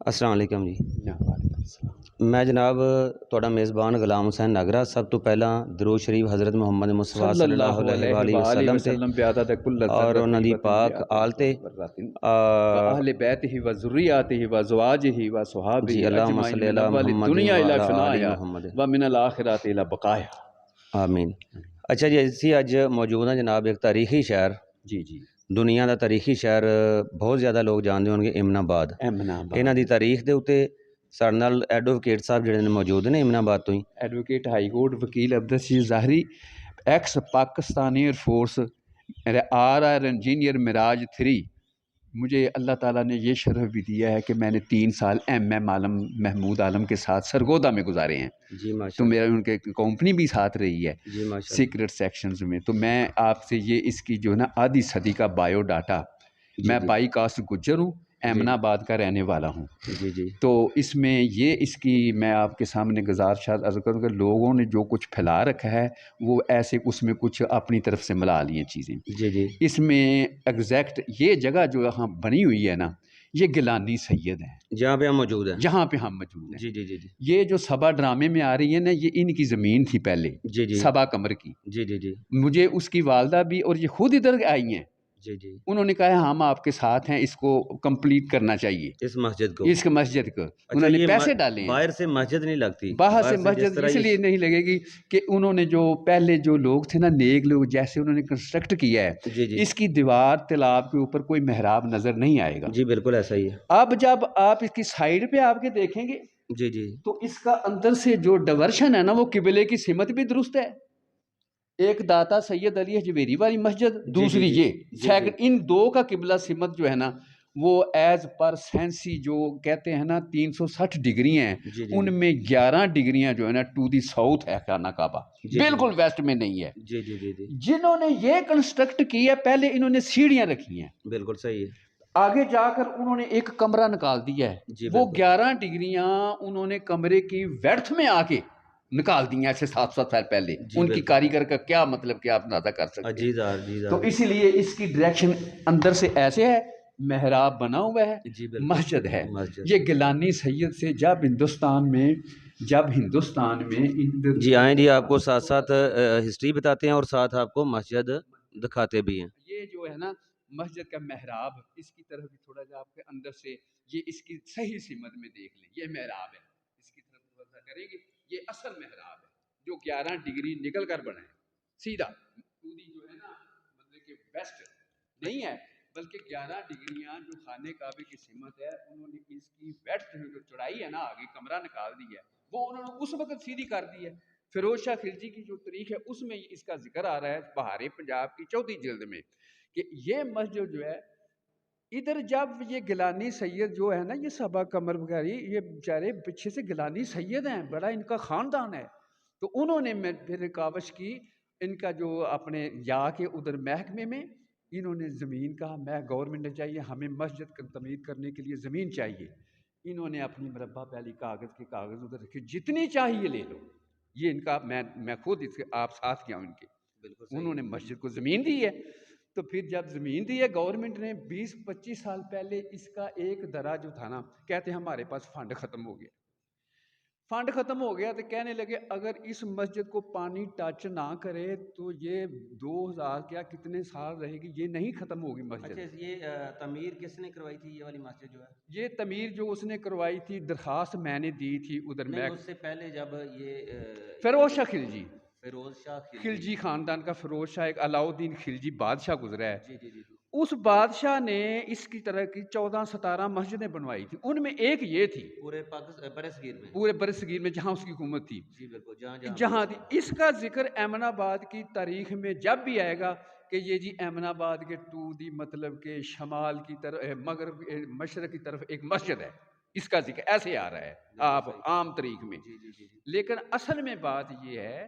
السلام علیکم جی میں جناب ਤੁਹਾਡਾ ਮੇਜ਼ਬਾਨ ਗੁਲਾਮ ਹੁਸੈਨ ਨਾਗਰਾ। ਸਭ ਤੋਂ ਪਹਿਲਾਂ ਦਰੂਦ ਸ਼ਰੀਫ ਹਜ਼ਰਤ ਮੁਹੰਮਦ ਮੁਸਤਫਾ ਸੱਲੱਲਾਹੁ ਅਲੈਹਿ ਵਸੱਲਮ ਤੇ اور ਉਹਨਾਂ ਦੀ ਪਾਕ ਆਲ ਤੇ اہل بیتہ و ذریاتہ و ازواجہ و صحابہ جی اللہم اجمعین صلی من علی اول محمد الدنیا الی وعلی آل فنایا محمد و من الاخرۃ الی بقایا۔ آمین۔ اچھا جی، ਅਸੀਂ ਅੱਜ ਮੌਜੂਦ ਹਾਂ ਜਨਾਬ ਇੱਕ ਤਾਰੀਖੀ ਸ਼ਹਿਰ, جی جی ਦੁਨੀਆ ਦਾ ਤਾਰੀਖੀ ਸ਼ਹਿਰ ਬਹੁਤ ਜ਼ਿਆਦਾ ਲੋਕ ਜਾਣਦੇ ਹੋਣਗੇ, ਇਮਨਾਬਾਦ। ਇਹਨਾਂ ਦੀ ਤਾਰੀਖ ਦੇ ਉੱਤੇ ਸਾਡੇ ਨਾਲ ਐਡਵੋਕੇਟ ਸਾਹਿਬ ਜਿਹੜੇ ਨੇ ਮੌਜੂਦ ਨੇ ਇਮਨਾਬਾਦ ਤੋਂ ਹੀ। ایڈوکیٹ ہائی کورٹ وکیل Abdul Rashid Zahiri, ex Pakistani air force, آر انجینئر معراج 3۔ مجھے اللہ تعالیٰ نے یہ شرف بھی دیا ہے کہ میں نے 3 سال ایم عالم محمود عالم کے ساتھ سرگودا میں گزارے ہیں۔ جی تو ماشاء میرا ان کے کمپنی بھی ساتھ رہی ہے جی ماشاء سیکرٹ سیکشنز میں۔ تو میں آپ سے یہ اس کی جو ہے نا آدھی صدی کا بایو ڈاٹا، میں بائی کاسٹ گجر ہوں، ایمن آباد کا رہنے والا ہوں۔ جی جی تو اس میں یہ اس کی میں آپ کے سامنے گزارشات عرض کروں کہ لوگوں نے جو کچھ پھیلا رکھا ہے وہ ایسے اس میں کچھ اپنی طرف سے ملا لی ہیں چیزیں۔ جی جی اس میں ایگزیکٹ یہ جگہ جو یہاں بنی ہوئی ہے نا، یہ گیلانی سید ہیں جہاں پہ ہم موجود ہیں۔ جہاں پہ ہم موجود ہیں۔ جی جی جی جی یہ جو سبا ڈرامے میں آ رہی ہے نا، یہ ان کی زمین تھی پہلے، جی جی سبا کمر کی۔ جی جی جی مجھے اس کی والدہ بھی اور یہ خود ادھر آئی ہیں، جی جی انہوں نے کہا ہم آپ کے ساتھ ہیں، اس کو کمپلیٹ کرنا چاہیے، اس مسجد کو۔ اس مسجد کو انہوں اچھا، نے یہ پیسے ڈالے ہیں۔ باہر سے مسجد نہیں لگتی، باہر سے جس مسجد طرح اس لیے نہیں لگے گی کہ انہوں نے جو پہلے جو لوگ تھے نا، نیک لوگ، جیسے انہوں نے کنسٹرکٹ کیا ہے، جی جی اس کی دیوار تالاب کے اوپر کوئی محراب نظر نہیں آئے گا۔ جی بالکل ایسا ہی ہے۔ اب جب آپ اس کی سائڈ پہ آپ کے دیکھیں گے جی جی تو اس کا اندر سے جو ڈیورشن ہے نا، وہ قبلے کی سمت بھی درست ہے۔ ایک داتا سید علی حجویری والی مسجد، دوسری جی یہ جی سیکنڈ، ان دو کا قبلہ سمت جو ہے نا وہ ایز پر سینسی جو کہتے ہیں نا 360 ڈگری ہیں، جی جی ان میں 11 ڈگریاں جو ہے نا ٹو دی ساؤتھ ہے خانہ کعبہ، جی بالکل ویسٹ میں نہیں ہے۔ جی جی جی جی جنہوں نے یہ کنسٹرکٹ کی ہے، پہلے انہوں نے سیڑھیاں رکھی ہیں، بالکل صحیح ہے۔ آگے جا کر انہوں نے ایک کمرہ نکال دیا ہے، جی وہ بالکل 11 ڈگریاں انہوں نے کمرے کی ویڈتھ میں آ کے نکال دی ہیں، ایسے 700 سال پہلے۔ جی ان کی بالکل۔ کاریگر کا کیا مطلب کہ آپ اندازہ کر سکتے ہیں۔ عجیزار جی تو اسی لیے اس کی ڈائریکشن اندر سے ایسے ہے، محراب بنا ہوا ہے، جی بالکل مسجد ہے۔ مسجد۔ یہ گیلانی سید سے جب ہندوستان میں جی آئیں جی، آپ کو ساتھ ساتھ ہسٹری بتاتے ہیں اور ساتھ آپ کو مسجد دکھاتے بھی ہیں۔ یہ جو ہے نا مسجد کا محراب، اس کی طرف بھی تھوڑا سا آپ کے اندر سے یہ اس کی صحیح سمت میں دیکھ لیں، یہ محراب ہے، اس کی طرف تھوڑا سا کریں گے، یہ اصل محراب ہے جو 11 ڈگری نکل کر بنا ہے، سیدھا پوری جو ہے نا مطلب کہ ویسٹ نہیں ہے، بلکہ 11 ڈگریاں جو خانے کعبے کی سمت ہے، انہوں نے اس کی ویڈتھ جو چڑھائی ہے نا، آگے کمرہ نکال دی ہے، وہ انہوں نے اس وقت سیدھی کر دی ہے۔ فیروز شاہ خلجی کی جو تاریخ ہے اس میں اس کا ذکر آ رہا ہے بہار پنجاب کی 4 جلد میں، کہ یہ مسجد جو ہے ادھر جب یہ گیلانی سید جو ہے نا، یہ سبا قمر بغیری، یہ بیچارے پیچھے سے گیلانی سید ہیں، بڑا ان کا خاندان ہے، تو انہوں نے پھر کاوش کی، ان کا جو اپنے یا کے ادھر محکمے میں انہوں نے زمین کہا، میں گورنمنٹ نے چاہیے، ہمیں مسجد تعمیر کرنے کے لیے زمین چاہیے۔ انہوں نے اپنی مربع پہلی کاغذ کے کاغذ ادھر رکھے، جتنی چاہیے لے لو، یہ ان کا میں خود اس کے آپ ساتھ کیا ہوں ان کے، انہوں نے مسجد کو زمین دی ہے۔ تو پھر جب زمین دی ہے گورنمنٹ نے 20-25 سال پہلے، اس کا ایک درہ جو تھا نا، کہتے ہیں ہمارے پاس فنڈ ختم ہو گیا، فنڈ ختم ہو گیا، تو کہنے لگے اگر اس مسجد کو پانی ٹچ نہ کرے تو یہ 2000 کیا کتنے سال رہے گی، یہ نہیں ختم ہوگی مسجد۔ اچھا، یہ تعمیر کس نے کروائی تھی یہ والی مسجد جو ہے؟ یہ تعمیر جو اس نے کروائی تھی، درخواست میں نے دی تھی ادھر نہیں، اس سے پہلے جب یہ فیروز شاہ خلجی، فیروز شاہ خلجی خاندان کا فیروز شاہ، ایک علاؤدین خلجی بادشاہ گزرا ہے، جی جی جی جی اس بادشاہ نے اس کی طرح کی 14-17 مسجدیں بنوائی تھی، ان میں ایک یہ تھی پورے پاکستان برِ صغیر میں، پورے برصغیر میں جہاں اس کی حکومت تھی، جی بالکل، جہاں جہاں تھی۔ اس کا ذکر ایمن آباد کی تاریخ میں جب بھی آئے گا کہ یہ جی ایمن آباد کے ٹو دی مطلب کہ شمال کی طرف، مغرب مشرق کی طرف ایک مسجد ہے، اس کا ذکر ایسے آ رہا ہے آپ عام تاریخ میں، لیکن اصل میں بات یہ ہے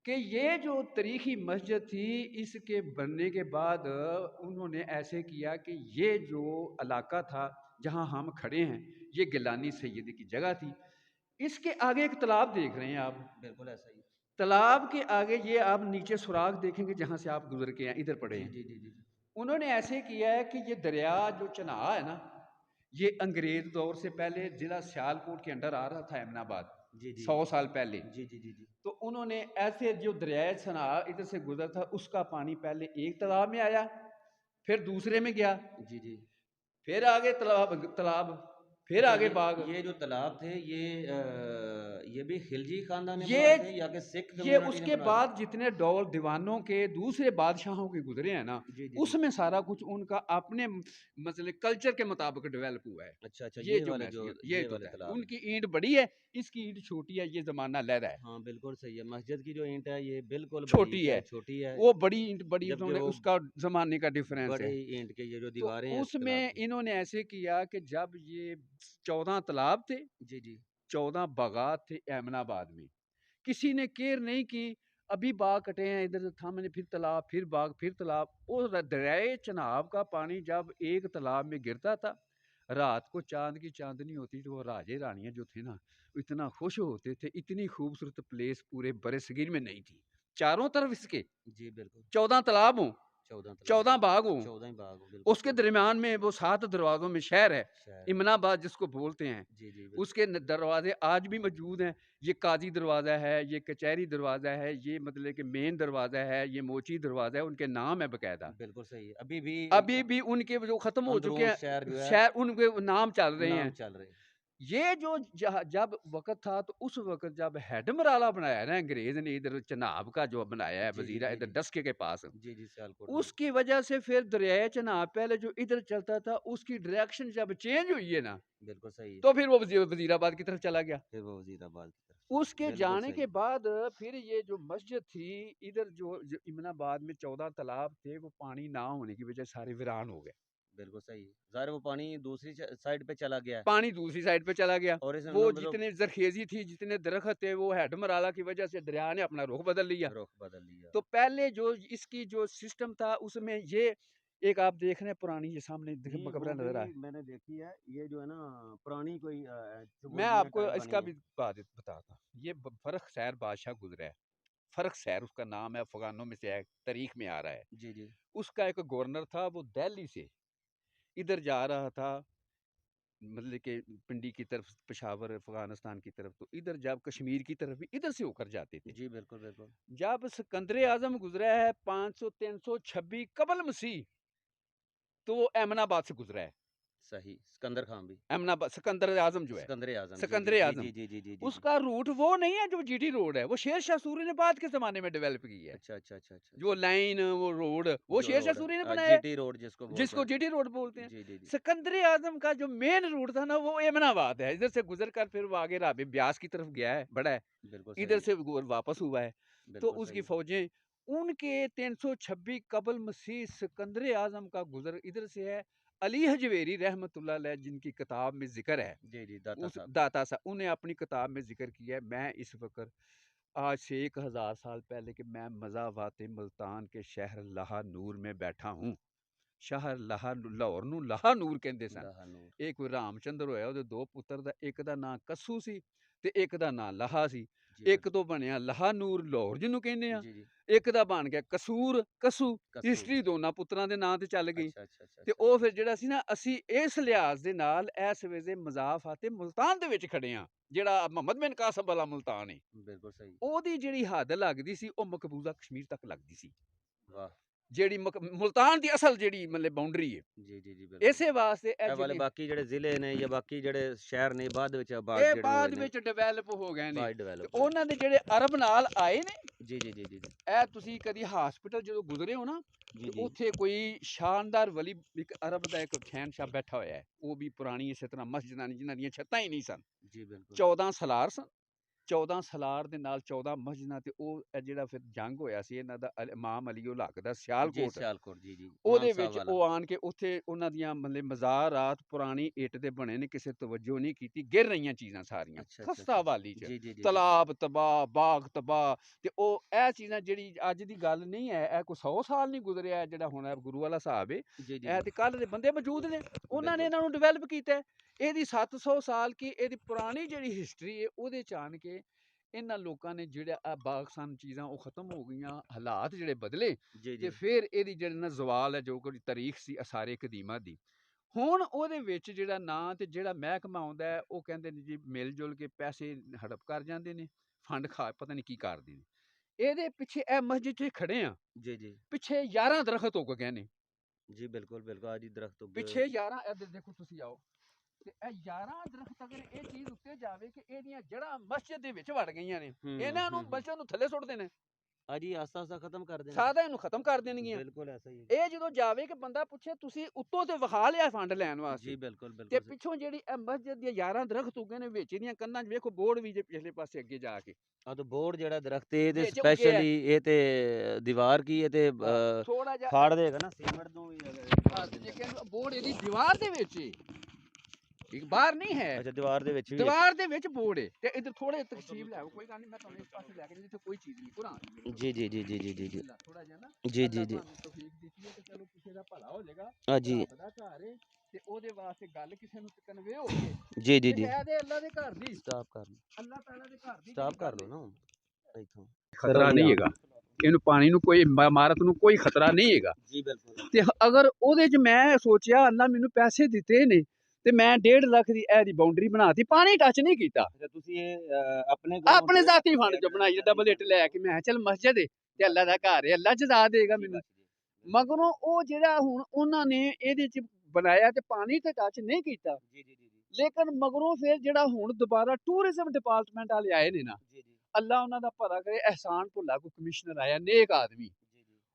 کہ یہ جو تاریخی مسجد تھی، اس کے بننے کے بعد انہوں نے ایسے کیا کہ یہ جو علاقہ تھا جہاں ہم کھڑے ہیں، یہ گیلانی سید کی جگہ تھی۔ اس کے آگے ایک تالاب دیکھ رہے ہیں آپ، بالکل ایسا ہی، تالاب کے آگے یہ آپ نیچے سوراخ دیکھیں گے جہاں سے آپ گزر کے ہیں، ادھر پڑے ہیں، جی جی جی انہوں نے ایسے کیا ہے کہ یہ دریا جو چناع ہے نا، یہ انگریز دور سے پہلے ضلع سیالکوٹ کے انڈر آ رہا تھا احمد آباد، جی جی 100 سال پہلے۔ جی جی جی جی تو انہوں نے ایسے جو دریائے سنا ادھر سے گزر تھا، اس کا پانی پہلے ایک تالاب میں آیا، پھر دوسرے میں گیا، جی جی پھر آگے تالاب پھر اچھا آگے باغ۔ یہ جو تالاب تھے یہ بھی خلجی خاندان نے بنائے یہ تھے یا کہ سکھ یہ کمیونٹی اس نے کے بنائے بعد جتنے دور دیوانوں کے دوسرے بادشاہوں کے گزرے ہیں نا، تھے؟ جی جی اس جی میں سارا کچھ ان کا اپنے مثلا کلچر کے مطابق ڈیولپ ہوا ہے۔ اچھا اچھا یہ جو والے محسوس یہ تو والے ہے، تالاب ان ہیں۔ کی اینٹ بڑی ہے، اس کی اینٹ چھوٹی ہے، یہ زمانہ لہرا ہے، ہاں بالکل صحیح ہے، مسجد کی جو اینٹ ہے یہ بالکل چھوٹی ہے، چھوٹی ہے، وہ بڑی اینٹ بڑی، انہوں جبکہ نے وہ اس کا زمانے کا ڈفرینس بڑے ہے۔ اینٹ کے یہ جو تو دیواریں ہیں اس اس میں تالاب کی۔ انہوں نے ایسے کیا کہ جب یہ 14 تالاب تھے، جی جی 14 باغات تھے احمد آباد میں، کسی نے کیئر نہیں کی، ابھی باغ کٹے ہیں، ادھر تھا میں نے، پھر تالاب، پھر باغ، پھر تالاب۔ اور دریائے چناب کا پانی جب ایک تالاب میں گرتا تھا، رات کو چاند کی چاندنی ہوتی تو وہ راجے رانیاں جو تھے نا اتنا خوش ہوتے تھے، اتنی خوبصورت پلیس پورے برِ صغیر میں نہیں تھی، چاروں طرف اس کے جی بالکل 14 تالاب ہوں، 14 تالاب 14 باغ ہوں، 14 ہی باغ بالکل اس کے صحیح درمیان میں وہ 7 دروازوں میں شہر ہے، شہر امن آباد جس کو بولتے ہیں۔ جی جی اس کے دروازے آج بھی موجود ہیں، یہ قاضی دروازہ ہے، یہ کچہری دروازہ ہے، یہ مطلب کہ مین دروازہ ہے، یہ موچی دروازہ ہے، ان کے نام ہے باقاعدہ، بالکل صحیح ہے، ابھی بھی ابھی بھی ان کے جو ختم ہو چکے اندرون ہیں شہر جو ہے شہر، ان کے نام چل رہے ہیں۔ نام چل رہے ہیں۔ یہ جو جب وقت تھا تو اس وقت جب ہیڈ مرالہ بنایا نا انگریز نے ادھر چناب کا جو بنایا ہے جی جی وزیرہ جی ادھر جی ڈسکے کے پاس، جی جی سیالکوٹ میں اس کی وجہ سے پھر دریائے چناب پہلے جو ادھر چلتا تھا اس کی ڈائریکشن جب چینج ہوئی ہے نا، بالکل صحیح ہے، تو پھر وہ وزیر آباد کی طرف چلا گیا۔ پھر وہ وزیر آباد کی طرف اس کے بالکل جانے صحیح کے بعد پھر یہ جو مسجد تھی ادھر جو امن آباد میں 14 تالاب تھے، وہ پانی نہ ہونے کی وجہ سے سارے ویران ہو گئے، بالکل صحیح ہے، ظاہر وہ پانی دوسری سائڈ پہ چلا گیا ہے پانی دوسری سائڈ پہ چلا گیا۔ اور اس میں وہ مطلب جتنے زرخیزی تھی، جتنے درخت تھے، وہ ہیڈ مرالہ کی وجہ سے دریا نے اپنا رخ بدل لیا۔ رخ بدل لیا۔ تو پہلے جو اس کی جو سسٹم تھا اس میں یہ ایک آپ دیکھ رہے ہیں پرانی، یہ سامنے مقبرہ وہ نظر آئے، بھی میں نے دیکھی ہے، یہ جو ہے نا پرانی کوئی میں چبوتریاں آپ کو ٹائپ اس کا بنی بھی ہے۔ بات بتاتا ہوں۔ یہ فرخ سیر بادشاہ گزرا ہے، فرخ سیر اس کا نام ہے، افغانوں میں سے ہے، تاریخ میں آ رہا ہے۔ جی جی اس کا ایک گورنر تھا، وہ دہلی سے ادھر جا رہا تھا، مطلب کہ پنڈی کی طرف، پشاور افغانستان کی طرف، تو ادھر جب کشمیر کی طرف بھی ادھر سے ہو کر جاتے تھے۔ جی بالکل بالکل جب سکندر اعظم گزرا ہے 500 326 قبل مسیح، تو وہ احمد آباد سے گزرا ہے، صحیح، سکندر خان بھی احمد آباد، سکندر اعظم جو ہے، سکندر اعظم جی سکندر جی جی اعظم، جی جی جی جی جی اس جی کا روٹ وہ نہیں ہے جو جی ٹی روڈ ہے، وہ شیر شاہ سوری نے بعد کے زمانے میں ڈیولپ کی ہے، اچھا اچھا اچھا اچھا جو لائن، وہ روڈ، وہ جو شیر شاہ روڈ سوری نے بنایا جی ہے، ٹی روڈ جس کو جس بولتے کو ہیں، جی ٹی روڈ بولتے ہیں۔ جی جی جی سکندر اعظم کا جو مین روٹ تھا نا وہ ایمن آباد ہے، ادھر سے گزر کر پھر وہ آگے رابع بیاس کی طرف گیا ہے، بڑا ہے، بالکل ادھر صحیح سے واپس ہوا ہے۔ بالکل تو اس کی صحیح فوجیں، ان کے 326 قبل مسیح سکندر اعظم کا گزر ادھر سے ہے۔ علی حجویری رحمۃ اللہ علیہ جن کی کتاب میں ذکر ہے، جی جی داتا اس صاحب داتا صاحب، انہیں اپنی کتاب میں ذکر کیا ہے، میں اس وقت آج سے 1000 سال پہلے کہ میں مزاوات ملتان کے شہر لہا نور میں بیٹھا ہوں۔ شہر لہا لاہور نو لہا نور کہندے سن۔ لاہا نور ایک رام چندر ہویا، ਉਹਦੇ ਦੋ ਪੁੱਤਰ ਦਾ ਇੱਕ ਦਾ ਨਾਂ ਕੱਸੂ ਸੀ ਤੇ ਇੱਕ ਦਾ ਨਾਂ ਲਹਾ ਸੀ। جی ਇੱਕ ਤੋਂ ਬਣਿਆ ਲਹਾ ਨੂਰ ਲਾਹੌਰ ਜਿਹਨੂੰ ਕਹਿੰਦੇ ਆ, جی جی ਇੱਕ ਦਾ ਬਣ ਗਿਆ ਕਸੂਰ ਕਸੂ। کسو ਹਿਸਟਰੀ ਦੋਨਾਂ ਪੁੱਤਰਾਂ ਦੇ ਨਾਂ ਤੇ ਚੱਲ ਗਈ। اچھا اچھا اچھا ਤੇ اچھا ਉਹ اچھا ਫਿਰ ਜਿਹੜਾ ਸੀ ਨਾ, ਅਸੀਂ ਇਸ ਲਿਹਾਜ਼ ਦੇ ਨਾਲ ਇਸ ਵੇਲੇ ਮਜ਼ਾਫ ਆ ਤੇ ਮੁਲਤਾਨ ਦੇ ਵਿੱਚ ਖੜੇ ਆ, ਜਿਹੜਾ ਮੁਹੰਮਦ ਬਿਨ ਕਾਸਮ ਵਾਲਾ ਮੁਲਤਾਨ ਹੈ, بالکل صحیح ਉਹਦੀ ਜਿਹੜੀ ਹੱਦ ਲੱਗਦੀ ਸੀ ਉਹ ਮਕਬੂਜ਼ਾ ਕਸ਼ਮੀਰ ਤੱਕ ਲੱਗਦੀ ਸੀ, واہ ਜਿਹੜੀ ਮੁਲਤਾਨ ਦੀ ਅਸਲ ਜਿਹੜੀ ਮਤਲਬ ਬਾਉਂਡਰੀ ਹੈ। جی جی جی بالکل ਇਸੇ ਵਾਸਤੇ ਇਹ ਇਹ ਵਾਲੇ ਜਿਹੜੀ ਬਾਕੀ ਜਿਹੜੇ ਜ਼ਿਲ੍ਹੇ ਨੇ ਜਾਂ ਬਾਕੀ ਜਿਹੜੇ ਸ਼ਹਿਰ ਨੇ ਬਾਅਦ ਵਿੱਚ ਆਬਾਦ ਇਹ ਜਿਹੜੇ ਹੋਏ ਬਾਅਦ ਨੇ ਵਿੱਚ ਡਿਵੈਲਪ ਹੋ ਗਏ ਨੇ, ਬਾਅਦ ਤੇ ਡਿਵੈਲਪ ਹੋਏ ਉਹਨਾਂ ਦੇ ਜਿਹੜੇ ਅਰਬ ਨਾਲ ਆਏ ਨੇ, ਜੀ ਜੀ ਜੀ ਜੀ ਜੀ ਇਹ ਤੁਸੀਂ ਕਦੀ ਹਸਪੀਟਲ ਜਦੋਂ ਗੁਜ਼ਰੇ ਹੋ ਨਾ, ਜੀ ਤੇ ਜੀ ਉੱਥੇ ਕੋਈ ਸ਼ਾਨਦਾਰ ਵਲੀ ਇੱਕ ਅਰਬ ਦਾ ਇੱਕ ਸ਼ਹਿਨशाह ਬੈਠਾ ਹੋਇਆ ਹੈ, ਉਹ ਵੀ ਪੁਰਾਣੀ ਇਸੇ ਤਰ੍ਹਾਂ ਮਸਜਿਦਾਂ ਨੇ ਜਿਨ੍ਹਾਂ ਦੀਆਂ ਛੱਤਾਂ ਹੀ ਨਹੀਂ ਸਨ, ਜੀ ਬਿਲਕੁਲ 14 ਸਲਾਰ ਸਨ, 14 ਸਲਾਰ ਦੇ ਨਾਲ 14 ਮਸਜਿਦਾਂ, ਤੇ ਉਹ ਜਿਹੜਾ ਫਿਰ ਜੰਗ ਹੋਇਆ ਸੀ ਇਹਨਾਂ ਦਾ ਇਮਾਮ ਅਲੀ ਉਲ ਹਕ ਦਾ ਜੀ ਸਿਆਲਕੋਟ, ਸਿਆਲਕੋਟ ਜੀ ਜੀ ਉਹਦੇ ਇਮਾਮ ਸਾਹਿਬ ਵਿੱਚ ਵਾਲਾ ਉਹ ਆਣ ਕੇ ਉੱਥੇ ਉਹਨਾਂ ਦੀਆਂ ਮਤਲਬ ਮਜ਼ਾਰਾਤ ਪੁਰਾਣੀ ਇੱਟ ਦੇ ਬਣੇ ਨੇ, ਕਿਸੇ ਤਵੱਜੋ ਨਹੀਂ ਕੀਤੀ, ਗਿਰ ਰਹੀਆਂ ਚੀਜ਼ਾਂ ਸਾਰੀਆਂ ਅੱਛਾ ਅੱਛਾ ਖਸਤਾ ਅੱਛਾ ਹਾਲੀ ਚ, ਜੀ ਜੀ ਜੀ ਜੀ ਤਲਾਬ ਤਬਾਹ, ਬਾਗ ਤਬਾਹ, ਤੇ ਉਹ ਇਹ ਚੀਜ਼ਾਂ ਜਿਹੜੀ ਅੱਜ ਦੀ ਗੱਲ ਨਹੀਂ ਹੈ, ਇਹ ਕੋਈ 100 ਸਾਲ ਨਹੀਂ ਗੁਜ਼ਰਿਆ, ਜਿਹੜਾ ਹੁਣ ਇਹ ਗੁਰੂ ਵਾਲਾ ਹਿਸਾਬ ਹੈ, ਜੀ ਜੀ ਇਹ ਤੇ ਕੱਲ ਦੇ ਬੰਦੇ ਮੌਜੂਦ ਨੇ, ਉਹਨਾਂ ਨੇ ਬਿਲਕੁਲ ਇਹਨਾਂ ਨੂੰ ਡਿਵੈਲਪ ਕੀਤਾ ਹੈ। ਇਹਦੀ 700 ਸਾਲ ਕੀ ਇਹਦੀ ਪੁਰਾਣੀ ਜਿਹੜੀ ਹਿਸਟਰੀ ਹੈ, ਉਹਦੇ ਚ ਆਣ ਕੇ ਇਹਨਾਂ ਲੋਕਾਂ ਨੇ ਜਿਹੜਾ ਬਾਗਸਾਨ ਚੀਜ਼ਾਂ ਉਹ ਖਤਮ ਹੋ ਗਈਆਂ, ਹਾਲਾਤ ਜਿਹੜੇ ਬਦਲੇ, ਜੀ ਤੇ ਜੀ ਫਿਰ ਇਹਦੀ ਜਿਹੜੀ ਨਾ ਜ਼ਵਾਲ ਹੈ, ਜੋ ਕੋਈ ਤਾਰੀਖ ਸੀ ਅਸਾਰੇ ਕਦੀਮਾ ਦੀ, ਹੁਣ ਉਹਦੇ ਵਿੱਚ ਜਿਹੜਾ ਨਾਂ ਤੇ ਜਿਹੜਾ ਮਹਿਕਮਾ ਆਉਂਦਾ ਹੈ, ਉਹ ਕਹਿੰਦੇ ਨੇ ਜੀ ਮਿਲ ਜੁਲ ਕੇ ਪੈਸੇ ਹੜਪ ਕਰ ਜਾਂਦੇ ਨੇ, ਫੰਡ ਖਾ ਪਤਾ ਨਹੀਂ ਕੀ ਕਰਦੇ ਨੇ। ਇਹਦੇ ਪਿੱਛੇ ਇਹ ਮਸਜਿਦ 'ਚ ਖੜੇ ਆ, ਜੀ ਜੀ ਪਿੱਛੇ 11 ਦਰਖਤ ਉੱਗ ਗਏ ਨੇ। ਜੀ ਬਿਲਕੁਲ ਬਿਲਕੁਲ ਆਜੀ ਦਰਖਤ ਉੱਗੇ ਪਿੱਛੇ 11 ਇੱਧਰ ਦੇਖੋ ਤੁਸੀਂ ਆਓ, ਤੇ ਇਹ 11 ਦਰਖਤ ਅਗਰ ਇਹ ਚੀਜ਼ ਉੱਤੇ ਜਾਵੇ ਕਿ ਇਹਦੀਆਂ ਜੜ੍ਹਾਂ ਮਸਜਿਦ ਦੇ ਵਿੱਚ ਵੜ ਗਈਆਂ ਨੇ, ਇਹਨਾਂ ਨੂੰ ਮਸਜਿਦ ਨੂੰ ਥੱਲੇ ਸੁੱਟ ਦੇਣਾ, ਆਜੀ ਆਸਤਾ ਆਸਤਾ ਖਤਮ ਕਰ ਦੇਣਾ, ਸਾਦਾ ਇਹਨੂੰ ਖਤਮ ਕਰ ਦੇਣਗੀਆਂ। ਬਿਲਕੁਲ ਐਸਾ ਹੀ ਇਹ ਜਦੋਂ ਜਾਵੇ ਕਿ ਬੰਦਾ ਪੁੱਛੇ ਤੁਸੀਂ ਉੱਤੋਂ ਤੇ ਵਿਖਾ ਲਿਆ ਫੰਡ ਲੈਣ ਵਾਸਤੇ, ਜੀ ਬਿਲਕੁਲ ਤੇ ਬਿਲਕੁਲ ਪਿੱਛੋਂ ਜਿਹੜੀ ਇਹ ਮਸਜਿਦ ਦੀਆਂ 11 ਦਰਖਤ ਉੱਗੇ ਨੇ, ਵਿੱਚ ਇਹਦੀਆਂ ਕੰਧਾਂ 'ਚ ਵੇਖੋ ਬੋਰਡ ਵੀ ਜੇ ਪਿਛਲੇ ਪਾਸੇ ਅੱਗੇ ਜਾ ਕੇ। ਆ ਤਾਂ ਬੋਰਡ ਜਿਹੜਾ ਦਰਖਤ ਇਹ ਤੇ ਵਿੱਚ ਉੱਗੇ ਸਪੈਸ਼ਲੀ ਇਹ ਤੇ ਦੀਵਾਰ ਕੀ ਇਹ ਤੇ ਥੋੜਾ ਜਿਹਾ ਫਾੜ ਦੇਗਾ ਨਾ ਸੀਮੈਂਟ ਨੂੰ ਵੀ ਬੋਰਡ ਇਹਦੀ ਦੀਵਾਰ ਦੇ ਵਿੱਚ ਏ, ਇੱਕ ਬਾਹਰ ਨਹੀਂ ਹੈ, ਅੱਛਾ ਦੀਵਾਰ ਦੇ ਵਿੱਚ ਵੀ ਦੀਵਾਰ ਦੇ ਵਿੱਚ ਬੋਰਡ ਏ। ਤੇ ਇੱਧਰ ਥੋੜੇ ਤਕਸੀਬ ਲੈ ਆਓ, ਕੋਈ ਗੱਲ ਨਹੀਂ, ਮੈਂ ਤੁਹਾਨੂੰ ਇਸ ਪਾਸੇ ਲੈ ਕੇ ਜਿੱਥੇ ਕੋਈ ਚੀਜ਼ ਨਹੀਂ ਕੁਰਾਨ ਜੀ ਜੀ ਜੀ ਜੀ ਜੀ ਜੀ ਜੀ ਥੋੜਾ ਜਿਹਾ ਨਾ ਜੀ ਜੀ ਜੀ ਤੌਫੀਕ ਦਿੱਤੀ ਹੈ, ਤੇ ਚਲੋ ਕਿਸੇ ਦਾ ਭਲਾ ਹੋ ਜਾਏਗਾ। ਆ ਜੀ ਰੱਬ ਦਾ ਘਰ ਏ, ਤੇ ਉਹਦੇ ਵਾਸਤੇ ਗੱਲ ਕਿਸੇ ਨੂੰ ਕਨਵੇ ਹੋ ਗਈ ਜੀ ਜੀ ਜੀ ਇਹ ਦੇ ਅੱਲਾ ਦੇ ਘਰ ਦੀ, ਸਟਾਪ ਕਰ ਲਓ, ਅੱਲਾਹ ਤਾਲਾ ਦੇ ਘਰ ਦੀ ਸਟਾਪ ਕਰ ਲਓ ਨਾ ਇੱਥੋਂ, ਖਤਰਾ ਨਹੀਂ ਹੈਗਾ ਇਹਨੂੰ, ਪਾਣੀ ਨੂੰ ਕੋਈ ਇਮਾਰਤ ਨੂੰ ਕੋਈ ਖਤਰਾ ਨਹੀਂ ਹੈਗਾ ਜੀ ਬਿਲਕੁਲ। ਤੇ ਅਗਰ ਉਹਦੇ 'ਚ ਮੈਂ ਸੋਚਿਆ ਅੱਲਾ ਮੈਨੂੰ ਪੈਸੇ ਦਿੱਤੇ ਨੇ ਤੇ ਮੈਂ 1.5 ਲੱਖ ਦੀ ਇਹਦੀ ਬਾਉਂਡਰੀ ਬਣਾਤੀ, ਪਾਣੀ ਟੱਚ ਨਹੀਂ ਕੀਤਾ, ਅੱਛਾ ਤੁਸੀਂ ਇਹ ਆਪਣੇ ਜ਼ਾਤੀ ਫੰਡ 'ਚ ਬਣਾਈ, ਡਬਲ ਇੱਟ ਲੈ ਕੇ। ਮੈਂ ਚੱਲ ਮਸਜਿਦ ਏ ਤੇ ਅੱਲਾ ਦਾ ਘਰ ਏ, ਅੱਲਾ ਜਜ਼ਾ ਦੇਗਾ ਮੈਨੂੰ। ਮਗਰੋਂ ਉਹ ਜਿਹੜਾ ਹੁਣ ਉਹਨਾਂ ਨੇ ਇਹਦੇ 'ਚ ਬਣਾਇਆ ਤੇ ਪਾਣੀ ਤੇ ਟੱਚ ਨਹੀਂ ਕੀਤਾ, ਜੀ ਜੀ ਜੀ ਲੇਕਿਨ ਮਗਰੋਂ ਫਿਰ ਜਿਹੜਾ ਹੁਣ ਦੁਬਾਰਾ ਟੂਰਿਜ਼ਮ ਡਿਪਾਰਟਮੈਂਟ ਵਾਲੇ ਆਏ ਨੇ ਨਾ, ਜੀ ਜੀ ਅੱਲਾ ਉਹਨਾਂ ਦਾ ਭਲਾ ਕਰੇ, ਅਹਿਸਾਨ ਭੁੱਲਾ ਕੋਈ ਕਮਿਸ਼ਨਰ ਆਇਆ, ਨੇਕ ਆਦਮੀ,